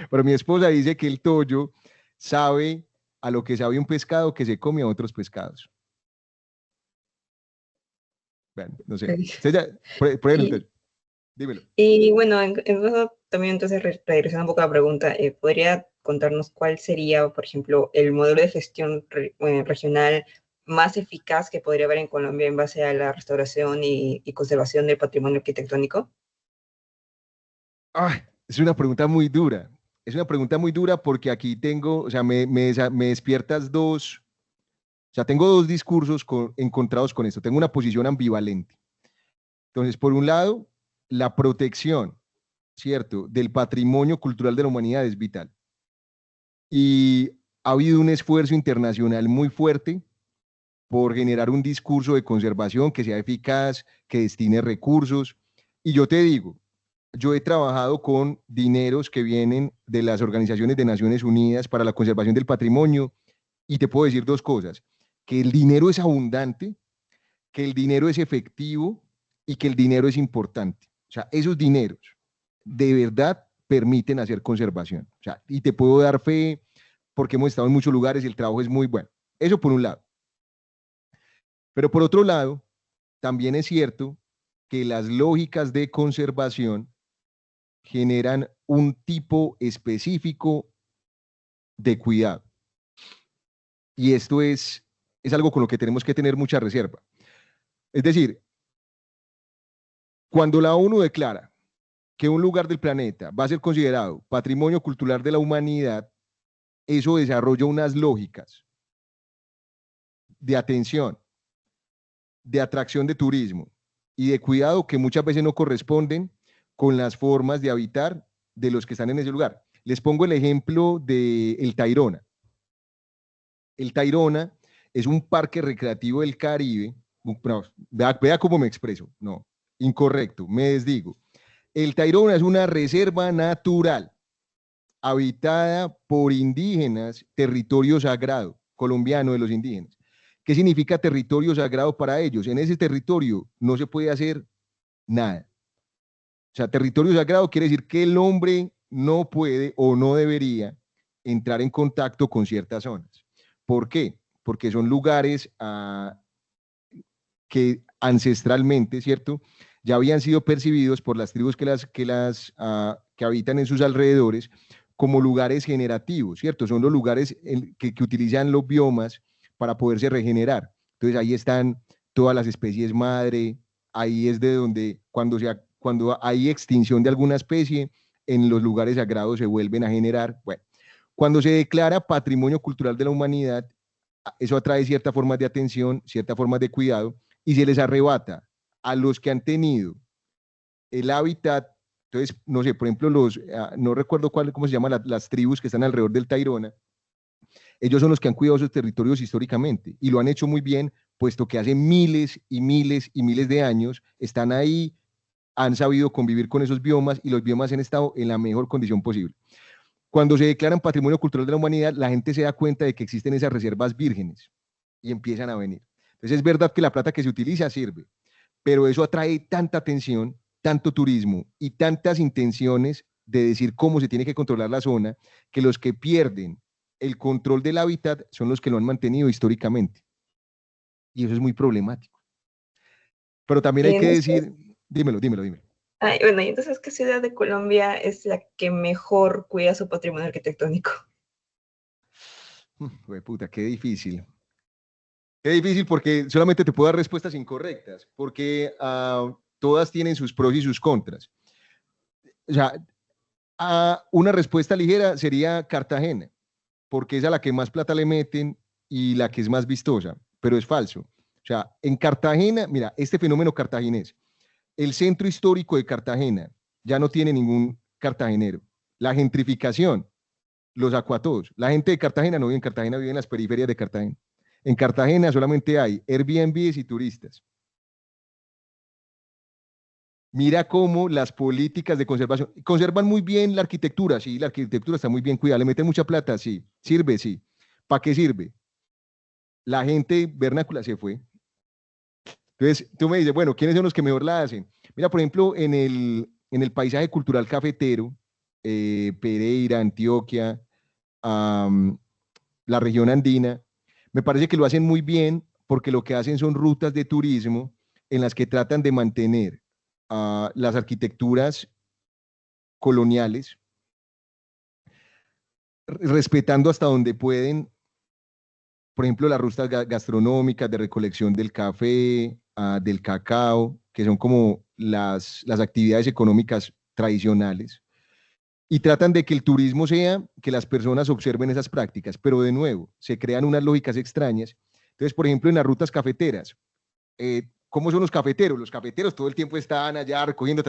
Pero mi esposa dice que el toyo sabe a lo que sabe un pescado que se come a otros pescados. Bueno, no sé. Entonces, dímelo. Y bueno, también entonces regresando un poco a la pregunta, ¿podría contarnos cuál sería, por ejemplo, el modelo de gestión regional más eficaz que podría haber en Colombia en base a la restauración y conservación del patrimonio arquitectónico? Es una pregunta muy dura. Es una pregunta muy dura porque aquí tengo, o sea, me despiertas dos, o sea, tengo dos discursos encontrados con esto. Tengo una posición ambivalente. Entonces, por un lado, la protección, ¿cierto?, del patrimonio cultural de la humanidad es vital. Y ha habido un esfuerzo internacional muy fuerte por generar un discurso de conservación que sea eficaz, que destine recursos. Y yo te digo, yo he trabajado con dineros que vienen de las organizaciones de Naciones Unidas para la conservación del patrimonio y te puedo decir dos cosas, que el dinero es abundante, que el dinero es efectivo y que el dinero es importante. O sea, esos dineros de verdad permiten hacer conservación. O sea, y te puedo dar fe porque hemos estado en muchos lugares y el trabajo es muy bueno. Eso por un lado. Pero por otro lado, también es cierto que las lógicas de conservación generan un tipo específico de cuidado. Y esto es algo con lo que tenemos que tener mucha reserva. Es decir, cuando la ONU declara que un lugar del planeta va a ser considerado patrimonio cultural de la humanidad, eso desarrolla unas lógicas de atención, de atracción de turismo y de cuidado que muchas veces no corresponden con las formas de habitar de los que están en ese lugar. Les pongo el ejemplo del Tayrona. El Tayrona es un parque recreativo del Caribe. No, vea cómo me expreso. No, incorrecto, me desdigo. El Tayrona es una reserva natural. habitada por indígenas, territorio sagrado colombiano de los indígenas. ¿Qué significa territorio sagrado para ellos? En ese territorio no se puede hacer nada. O sea, territorio sagrado quiere decir que el hombre no puede o no debería entrar en contacto con ciertas zonas. ¿Por qué? Porque son lugares que ancestralmente, ¿cierto? Ya habían sido percibidos por las tribus que habitan en sus alrededores como lugares generativos, ¿cierto? Son los lugares que utilizan los biomas para poderse regenerar. Entonces ahí están todas las especies madre, ahí es de donde cuando hay extinción de alguna especie, en los lugares sagrados se vuelven a generar. Bueno, cuando se declara patrimonio cultural de la humanidad, eso atrae ciertas formas de atención, ciertas formas de cuidado, y se les arrebata a los que han tenido el hábitat. Entonces, no sé, por ejemplo, no recuerdo cómo se llaman las tribus que están alrededor del Tayrona. Ellos son los que han cuidado sus territorios históricamente y lo han hecho muy bien, puesto que hace miles y miles y miles de años están ahí, han sabido convivir con esos biomas y los biomas han estado en la mejor condición posible. Cuando se declaran patrimonio cultural de la humanidad, la gente se da cuenta de que existen esas reservas vírgenes y empiezan a venir. Entonces es verdad que la plata que se utiliza sirve, pero eso atrae tanta atención, tanto turismo y tantas intenciones de decir cómo se tiene que controlar la zona, que los que pierden el control del hábitat son los que lo han mantenido históricamente. Y eso es muy problemático. Pero también hay que decir, dímelo. Bueno, y entonces, ¿qué ciudad de Colombia es la que mejor cuida su patrimonio arquitectónico? Puta, qué difícil. Qué difícil porque solamente te puedo dar respuestas incorrectas, porque todas tienen sus pros y sus contras. O sea, una respuesta ligera sería Cartagena, porque es a la que más plata le meten y la que es más vistosa, pero es falso. O sea, en Cartagena, mira, este fenómeno cartaginés, el centro histórico de Cartagena ya no tiene ningún cartagenero. La gentrificación los sacó a todos. La gente de Cartagena no vive en Cartagena, vive en las periferias de Cartagena. En Cartagena solamente hay Airbnb y turistas. Mira cómo las políticas de conservación conservan muy bien la arquitectura, sí, la arquitectura está muy bien cuidada, le meten mucha plata, sí, sirve, sí. ¿Para qué sirve? La gente vernácula se fue. Entonces, tú me dices, bueno, ¿quiénes son los que mejor la hacen? Mira, por ejemplo, en el paisaje cultural cafetero, Pereira, Antioquia, la región andina, me parece que lo hacen muy bien porque lo que hacen son rutas de turismo en las que tratan de mantener las arquitecturas coloniales, respetando hasta donde pueden, por ejemplo, las rutas gastronómicas de recolección del café, del cacao, que son como las actividades económicas tradicionales, y tratan de que el turismo sea que las personas observen esas prácticas, pero de nuevo, se crean unas lógicas extrañas. Entonces, por ejemplo, en las rutas cafeteras, ¿cómo son los cafeteros? Los cafeteros todo el tiempo están allá recogiendo,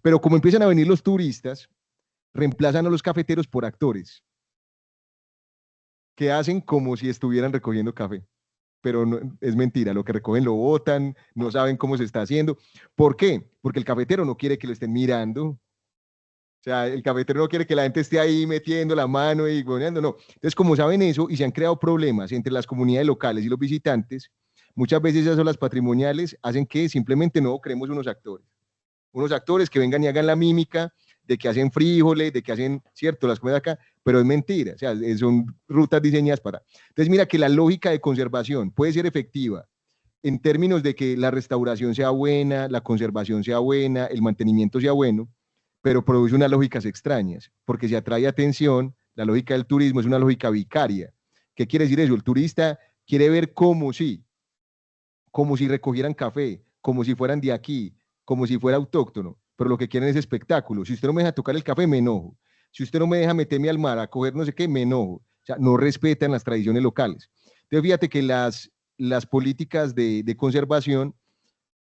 pero como empiezan a venir los turistas, reemplazan a los cafeteros por actores que hacen como si estuvieran recogiendo café. Pero no, es mentira, lo que recogen lo botan, no saben cómo se está haciendo. ¿Por qué? Porque el cafetero no quiere que lo estén mirando. O sea, el cafetero no quiere que la gente esté ahí metiendo la mano y goneando, no. Entonces, como saben eso y se han creado problemas entre las comunidades locales y los visitantes, muchas veces esas olas patrimoniales hacen que simplemente no creemos unos actores que vengan y hagan la mímica de que hacen frijoles, de que hacen, cierto, las comidas acá, pero es mentira, o sea, son rutas diseñadas para. Entonces, mira que la lógica de conservación puede ser efectiva en términos de que la restauración sea buena, la conservación sea buena, el mantenimiento sea bueno, pero produce unas lógicas extrañas, porque se atrae atención, la lógica del turismo es una lógica vicaria. ¿Qué quiere decir eso? El turista quiere ver como si recogieran café, como si fueran de aquí, como si fuera autóctono, pero lo que quieren es espectáculo. Si usted no me deja tocar el café, me enojo. Si usted no me deja meterme al mar a coger no sé qué, me enojo. O sea, no respetan las tradiciones locales. Entonces, fíjate que las políticas de conservación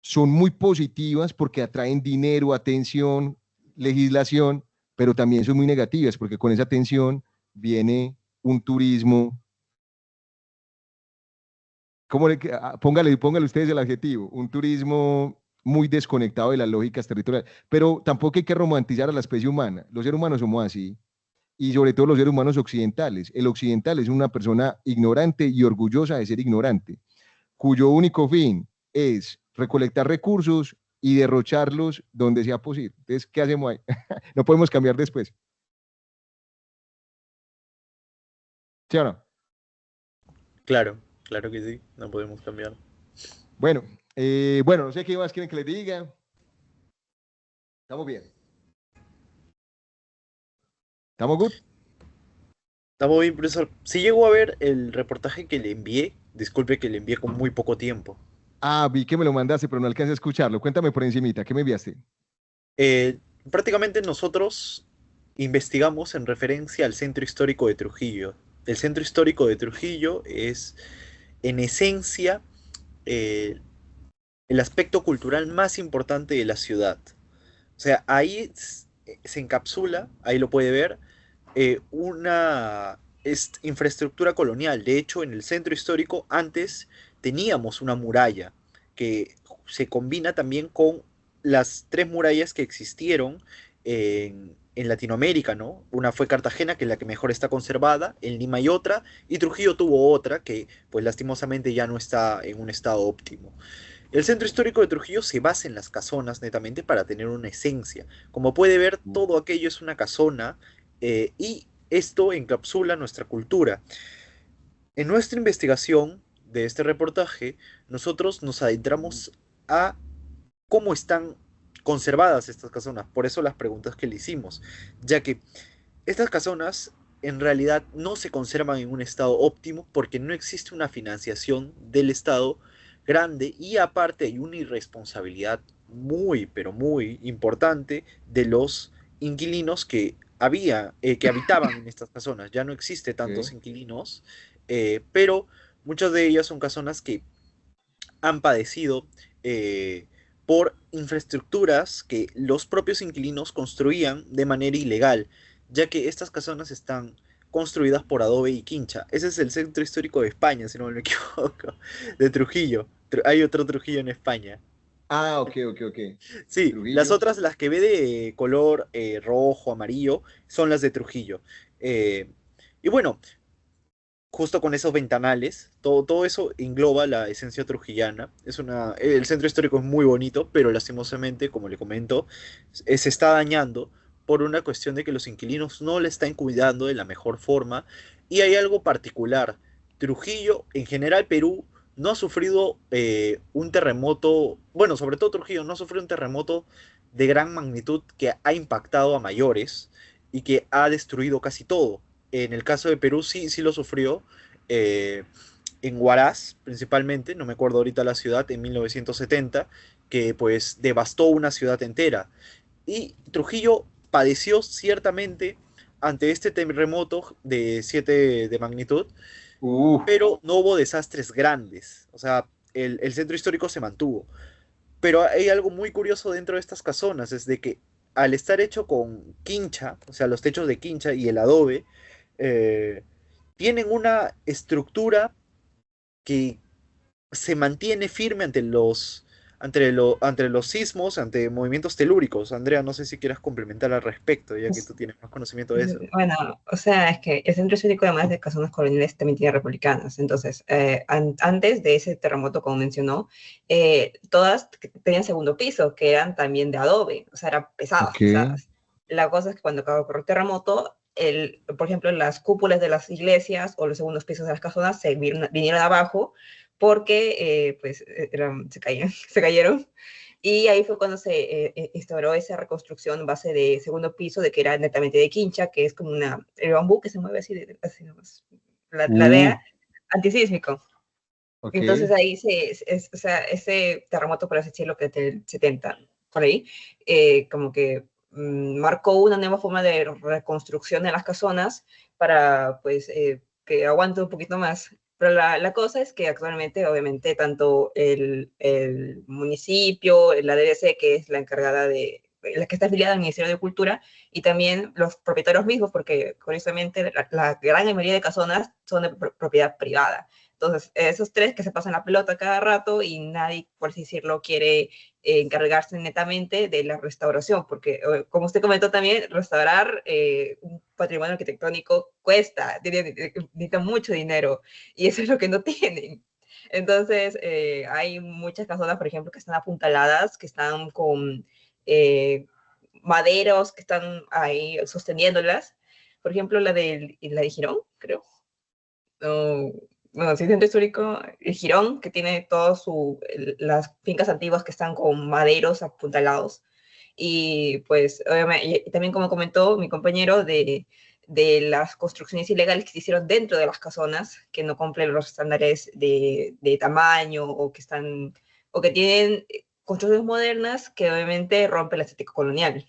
son muy positivas porque atraen dinero, atención, legislación, pero también son muy negativas porque con esa atención viene un turismo. Póngale ustedes el adjetivo, un turismo muy desconectado de las lógicas territoriales, pero tampoco hay que romantizar a la especie humana, los seres humanos somos así, y sobre todo los seres humanos occidentales. El occidental es una persona ignorante y orgullosa de ser ignorante, cuyo único fin es recolectar recursos y derrocharlos donde sea posible. Entonces, ¿qué hacemos ahí? No podemos cambiar después. ¿Sí o no? Claro, claro que sí, no podemos cambiar. Bueno, no sé qué más quieren que les diga. Estamos bien. ¿Estamos good? Estamos bien, profesor. Si llegó a ver el reportaje que le envié, disculpe que le envié con muy poco tiempo. Ah, vi que me lo mandaste, pero no alcancé a escucharlo. Cuéntame por encimita, ¿qué me enviaste? Prácticamente nosotros investigamos en referencia al centro histórico de Trujillo. El centro histórico de Trujillo es, en esencia, eh, el aspecto cultural más importante de la ciudad. O sea, ahí se encapsula, ahí lo puede ver, una infraestructura colonial. De hecho, en el centro histórico antes teníamos una muralla que se combina también con las tres murallas que existieron en Latinoamérica, ¿no? Una fue Cartagena, que es la que mejor está conservada, en Lima hay otra, y Trujillo tuvo otra que, pues lastimosamente ya no está en un estado óptimo. El centro histórico de Trujillo se basa en las casonas netamente para tener una esencia. Como puede ver, todo aquello es una casona y esto encapsula nuestra cultura. En nuestra investigación de este reportaje, nosotros nos adentramos a cómo están conservadas estas casonas. Por eso las preguntas que le hicimos, ya que estas casonas en realidad no se conservan en un estado óptimo porque no existe una financiación del Estado grande y aparte hay una irresponsabilidad muy, pero muy importante de los inquilinos que habitaban en estas casonas. Ya no existe tantos Ok. inquilinos, pero muchas de ellas son casonas que han padecido por infraestructuras que los propios inquilinos construían de manera ilegal, ya que estas casonas están construidas por adobe y quincha. Ese es el centro histórico de España, si no me equivoco, de Trujillo. Hay otro Trujillo en España. Ah, ok, ok, ok. Sí, las Trujillo. otras, las que ve de color rojo, amarillo, son las de Trujillo. Eh, y bueno, justo con esos ventanales, todo eso engloba la esencia trujillana. El centro histórico es muy bonito, pero lastimosamente, como le comento, se está dañando por una cuestión de que los inquilinos no le están cuidando de la mejor forma. Y hay algo particular. Trujillo, en general Perú, no ha sufrido un terremoto, bueno, sobre todo Trujillo, no ha sufrido un terremoto de gran magnitud que ha impactado a mayores y que ha destruido casi todo. En el caso de Perú sí, sí lo sufrió, eh, en Huaraz principalmente, no me acuerdo ahorita la ciudad, en 1970, que pues devastó una ciudad entera. Y Trujillo padeció ciertamente ante este terremoto de 7 de magnitud, Uh, pero no hubo desastres grandes. O sea, el centro histórico se mantuvo. Pero hay algo muy curioso dentro de estas casonas, es de que al estar hecho con quincha, o sea, los techos de quincha y el adobe, eh, tienen una estructura que se mantiene firme ante los sismos, ante movimientos telúricos. Andrea, no sé si quieras complementar al respecto, ya que tú tienes más conocimiento de eso. Bueno, o sea, es que el centro histórico, además de casonas coloniales, también tiene republicanas. Entonces, antes de ese terremoto, como mencionó, todas tenían segundo piso, que eran también de adobe, o sea, eran pesadas, ok. pesadas. La cosa es que cuando ocurrió el terremoto, por ejemplo, las cúpulas de las iglesias o los segundos pisos de las casonas vinieron abajo porque se cayeron. Y ahí fue cuando se instauró esa reconstrucción base de segundo piso, de que era netamente de quincha, que es como el bambú que se mueve así, así nomás, la Uh, DEA antisísmico. ok. Entonces ahí o sea, ese terremoto, por así decirlo, que es del 70, por ahí, como que marcó una nueva forma de reconstrucción de las casonas para, pues, que aguante un poquito más. Pero la cosa es que actualmente, obviamente, tanto el municipio, la DDC, que es la encargada la que está afiliada al Ministerio de Cultura, y también los propietarios mismos, porque curiosamente la gran mayoría de casonas son de propiedad privada. Entonces, esos tres que se pasan la pelota cada rato y nadie, por así decirlo, quiere encargarse netamente de la restauración, porque como usted comentó también, restaurar patrimonio arquitectónico cuesta, necesita mucho dinero, y eso es lo que no tienen. Entonces, hay muchas casonas, por ejemplo, que están apuntaladas, que están con maderos que están ahí sosteniéndolas. Por ejemplo, la de Girón, creo. No, bueno, sí, centro histórico, el Girón, que tiene todas las fincas antiguas que están con maderos apuntalados. Y pues, obviamente, y también como comentó mi compañero, de las construcciones ilegales que se hicieron dentro de las casonas, que no cumplen los estándares de tamaño o que tienen construcciones modernas que obviamente rompen la estética colonial.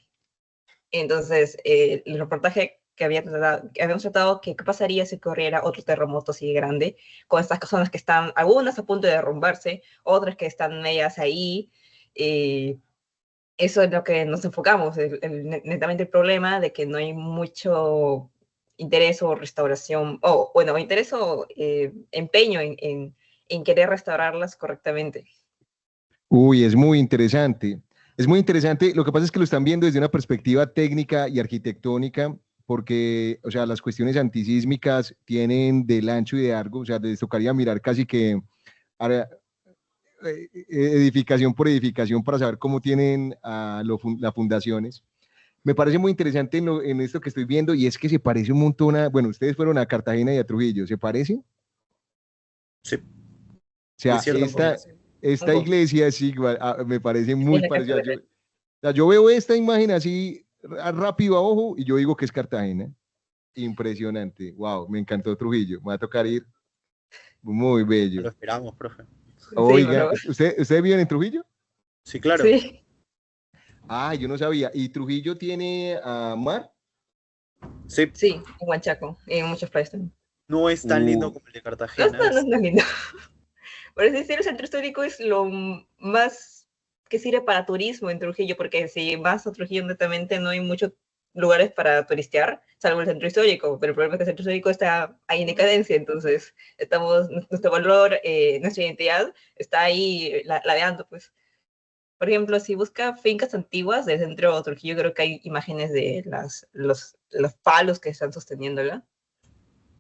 Entonces, el reportaje que habíamos tratado, que qué pasaría si ocurriera otro terremoto así grande, con estas casonas que están, algunas a punto de derrumbarse, otras que están medias ahí. Eso es lo que nos enfocamos, netamente el problema de que no hay mucho interés o restauración, o bueno, interés o empeño en querer restaurarlas correctamente. Uy, es muy interesante. Es muy interesante. Lo que pasa es que lo están viendo desde una perspectiva técnica y arquitectónica, porque, o sea, las cuestiones antisísmicas tienen del ancho y de largo, o sea, les tocaría mirar casi que edificación por edificación para saber cómo tienen las fundaciones. Me parece muy interesante en esto que estoy viendo y es que se parece un montón a, bueno, ustedes fueron a Cartagena y a Trujillo, ¿se parece? Sí, O sea, de cierta forma. esta iglesia es igual, me parece muy Es la parecida. catedral. O sea, yo veo esta imagen así rápido a ojo y yo digo que es Cartagena. Impresionante. Wow, me encantó Trujillo. Me va a tocar ir. Muy bello. Lo esperamos, profe. Sí, por Oiga, favor. ¿ustedes viven en Trujillo? Sí, claro. Sí, Ah, yo no sabía. ¿Y Trujillo tiene mar? Sí, sí, en Huanchaco, en muchas playas también. no es tan lindo como el de No, Cartagena. no es lindo. Por eso decir, el centro histórico es lo más que sirve para turismo en Trujillo, porque si vas a Trujillo netamente no hay muchos lugares para turistear, salvo el centro histórico, pero el problema es que el centro histórico está ahí en decadencia, entonces nuestro valor, nuestra identidad está ahí ladeando, pues. Por ejemplo, si busca fincas antiguas del centro de Trujillo, creo que hay imágenes de los palos que están sosteniéndola.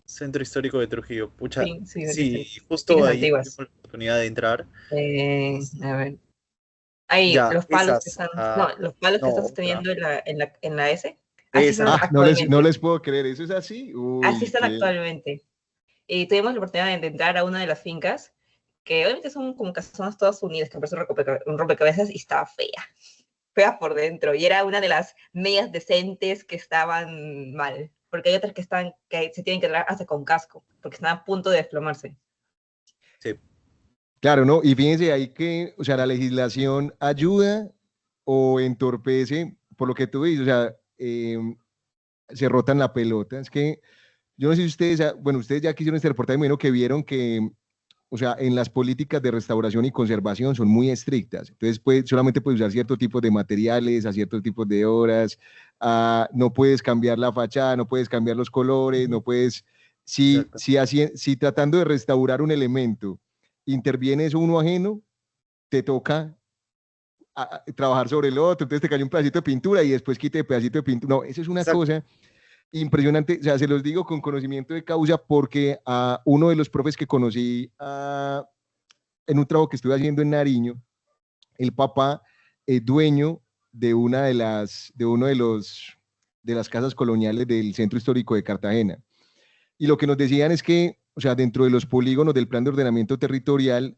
Centro histórico de Trujillo. Pucha, Sí, sí, sí, justo fincas ahí tuvimos antiguas. la oportunidad de entrar. A ver. Hay Ya, los palos que esas. están, no, los palos que No, están otra. sosteniendo en la S. Así están Esa. Ah, no actualmente. les puedo creer. ¿Eso es así? Así Uy, están qué. actualmente. Y tuvimos la oportunidad de entrar a una de las fincas, que obviamente son como casonas todas unidas, que parece un rompecabezas, y estaba fea. Fea por dentro. Y era una de las medias decentes que estaban mal. Porque hay otras que se tienen que entrar hasta con casco, porque están a punto de desplomarse. Sí. Claro, ¿no? Y fíjense ahí que, o sea, la legislación ayuda o entorpece, por lo que tú dices, o sea, se rotan la pelota. Es que yo no sé si ustedes, bueno, ustedes ya que hicieron este reportaje, me imagino que vieron que, o sea, en las políticas de restauración y conservación son muy estrictas. Entonces, solamente puedes usar cierto tipo de materiales a ciertos tipos de horas, no puedes cambiar la fachada, no puedes cambiar los colores, no puedes, Exacto. si tratando de restaurar un elemento interviene eso uno ajeno, te toca trabajar sobre el otro, entonces te cae un pedacito de pintura y después quite el pedacito de pintura. No, eso es una Exacto. cosa impresionante, o sea, se los digo con conocimiento de causa porque a uno de los profes que conocí en un trabajo que estuve haciendo en Nariño, el papá es dueño de una de uno de las casas coloniales del centro histórico de Cartagena. Y lo que nos decían es que, o sea, dentro de los polígonos del plan de ordenamiento territorial,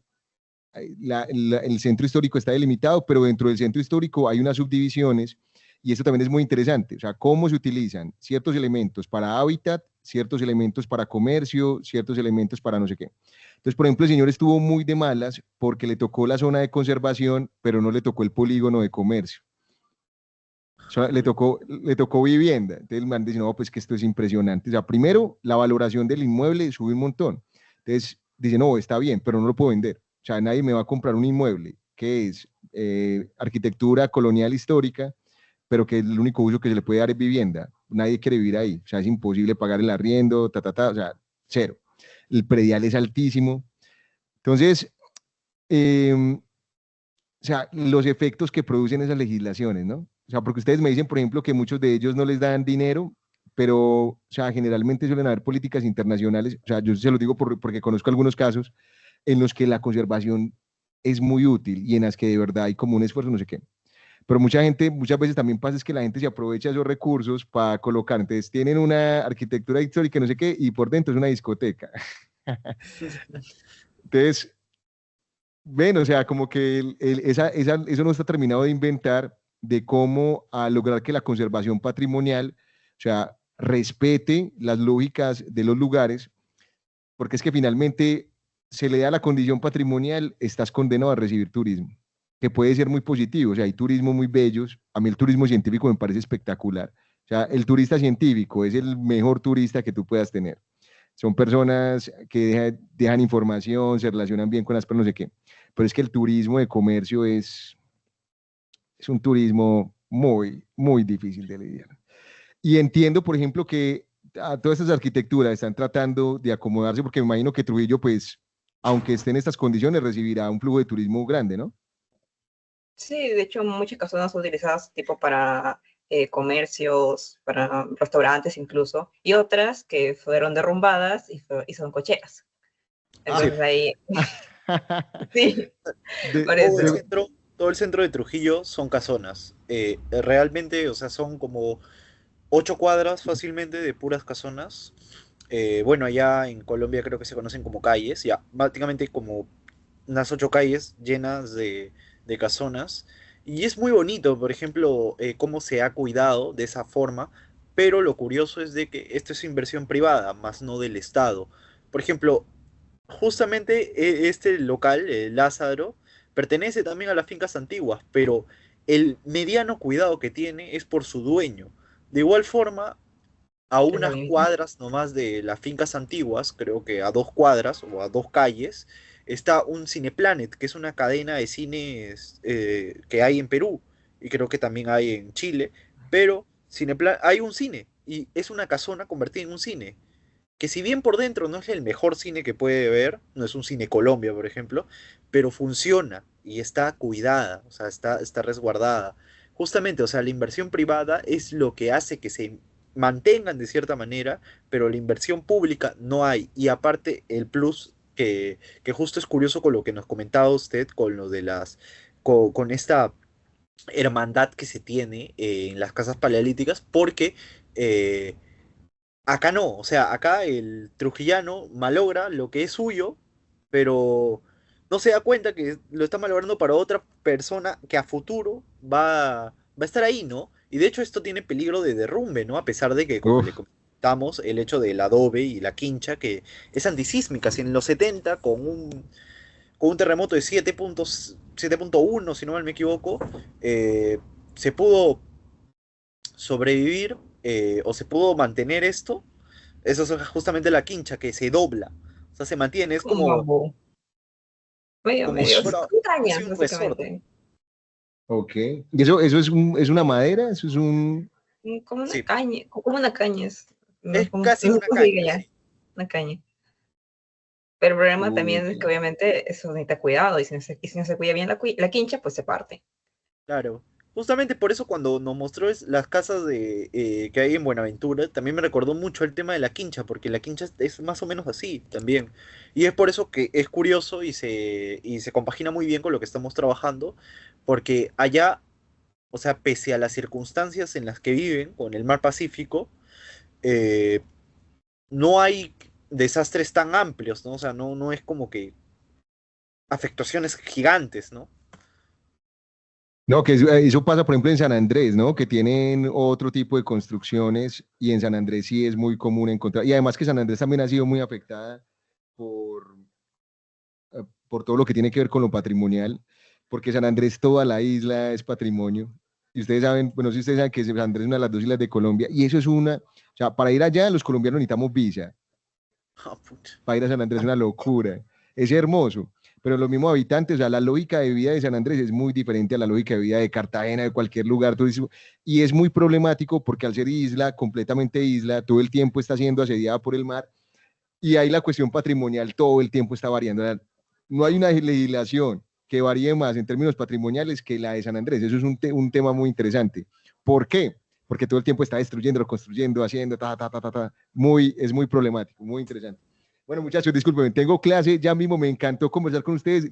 el centro histórico está delimitado, pero dentro del centro histórico hay unas subdivisiones y eso también es muy interesante, o sea, cómo se utilizan ciertos elementos para hábitat, ciertos elementos para comercio, ciertos elementos para no sé qué. Entonces, por ejemplo, el señor estuvo muy de malas porque le tocó la zona de conservación, pero no le tocó el polígono de comercio. O sea, le tocó vivienda. Entonces el man dice, no, pues que esto es impresionante. O sea, primero, la valoración del inmueble sube un montón. Entonces dice, no, está bien, pero no lo puedo vender. O sea, nadie me va a comprar un inmueble que es arquitectura colonial histórica, pero que el único uso que se le puede dar es vivienda. Nadie quiere vivir ahí. O sea, es imposible pagar el arriendo, o sea, cero. El predial es altísimo. Entonces, o sea, los efectos que producen esas legislaciones, ¿no? O sea, porque ustedes me dicen, por ejemplo, que muchos de ellos no les dan dinero, pero, o sea, generalmente suelen haber políticas internacionales, o sea, yo se lo digo porque conozco algunos casos en los que la conservación es muy útil y en las que de verdad hay como un esfuerzo, no sé qué. Pero mucha gente, muchas veces también pasa es que la gente se aprovecha de esos recursos para colocar, entonces tienen una arquitectura histórica, no sé qué, y por dentro es una discoteca. Entonces, ven, o sea, como que eso no está terminado de inventar de cómo a lograr que la conservación patrimonial, o sea, respete las lógicas de los lugares, porque es que finalmente se le da la condición patrimonial, estás condenado a recibir turismo, que puede ser muy positivo, o sea, hay turismo muy bellos, a mí el turismo científico me parece espectacular, o sea, el turista científico es el mejor turista que tú puedas tener. Son personas que dejan información, se relacionan bien con las personas, no sé qué. Pero es que el turismo de comercio es un turismo muy, muy difícil de lidiar. Y entiendo, por ejemplo, que todas estas arquitecturas están tratando de acomodarse, porque me imagino que Trujillo, pues, aunque esté en estas condiciones, recibirá un flujo de turismo grande, ¿no? Sí, de hecho, muchas casonas son utilizadas tipo para comercios, para restaurantes incluso, y otras que fueron derrumbadas y son cocheras. Ah, Entonces ahí, sí, De, por todo el eso. de- centro, todo el centro de Trujillo son casonas. Realmente, o sea, son como 8 cuadras fácilmente de puras casonas. Bueno, allá en Colombia creo que se conocen como calles, ya prácticamente como unas 8 calles llenas de casonas. Y es muy bonito, por ejemplo, cómo se ha cuidado de esa forma, pero lo curioso es de que esto es inversión privada, más no del Estado. Por ejemplo, justamente este local, Lázaro, pertenece también a las fincas antiguas, pero el mediano cuidado que tiene es por su dueño. De igual forma, a Es lo unas mismo. cuadras nomás de las fincas antiguas, creo que a 2 cuadras o a 2 calles, está un Cineplanet, que es una cadena de cines que hay en Perú y creo que también hay en Chile, pero hay un cine y es una casona convertida en un cine que si bien por dentro no es el mejor cine que puede ver, no es un cine Colombia, por ejemplo, pero funciona y está cuidada, o sea, está resguardada. Justamente, o sea, la inversión privada es lo que hace que se mantengan de cierta manera, pero la inversión pública no hay. Y aparte, el plus que justo es curioso con lo que nos comentaba usted, con lo de con esta hermandad que se tiene en las casas paleolíticas, porque eh, acá no, o sea, acá el trujillano malogra lo que es suyo, pero no se da cuenta que lo está malogrando para otra persona que a futuro va a estar ahí, ¿no? Y de hecho esto tiene peligro de derrumbe, ¿no? A pesar de que, como le uf, comentamos, el hecho del adobe y la quincha, que es antisísmica, si en los 70 con un terremoto de 7.1, si no mal me equivoco, se pudo sobrevivir o se pudo mantener esto, eso es justamente la quincha que se dobla. O sea, se mantiene, es Un como, bambú. Medio, como si medio. fuera Son cañas, casi un resort. básicamente. ok. ¿Y eso es una madera? ¿Eso es un...? Como una Sí, caña, como una caña es. No, es no casi sé una cómo se caña, diga ya. sí. Una caña. Pero el problema también Ok. es que obviamente eso necesita cuidado y si no se cuida bien la quincha, pues se parte. Claro. Justamente por eso cuando nos mostró las casas que hay en Buenaventura, también me recordó mucho el tema de la quincha, porque la quincha es más o menos así también. Y es por eso que es curioso y se compagina muy bien con lo que estamos trabajando, porque allá, o sea, pese a las circunstancias en las que viven con el mar Pacífico, eh, no hay desastres tan amplios, ¿no? O sea, no es como que afectaciones gigantes, ¿no? No, que eso pasa, por ejemplo, en San Andrés, ¿no? Que tienen otro tipo de construcciones y en San Andrés sí es muy común encontrar. Y además que San Andrés también ha sido muy afectada por, por todo lo que tiene que ver con lo patrimonial, porque San Andrés, toda la isla es patrimonio. Y ustedes saben, bueno, si ustedes saben que San Andrés es una de las dos islas de Colombia, y eso es o sea, para ir allá los colombianos necesitamos visa, Ah, pucha. para ir a San Andrés es una locura, es hermoso, pero los mismos habitantes, o sea, la lógica de vida de San Andrés es muy diferente a la lógica de vida de Cartagena, de cualquier lugar turístico, y es muy problemático porque al ser isla, completamente isla, todo el tiempo está siendo asediada por el mar, y ahí la cuestión patrimonial todo el tiempo está variando. No hay una legislación que varíe más en términos patrimoniales que la de San Andrés. Eso es un tema muy interesante. ¿Por qué? porque todo el tiempo está destruyendo, construyendo, haciendo, es muy problemático, muy interesante. Bueno, muchachos, discúlpenme, tengo clase ya mismo, me encantó conversar con ustedes.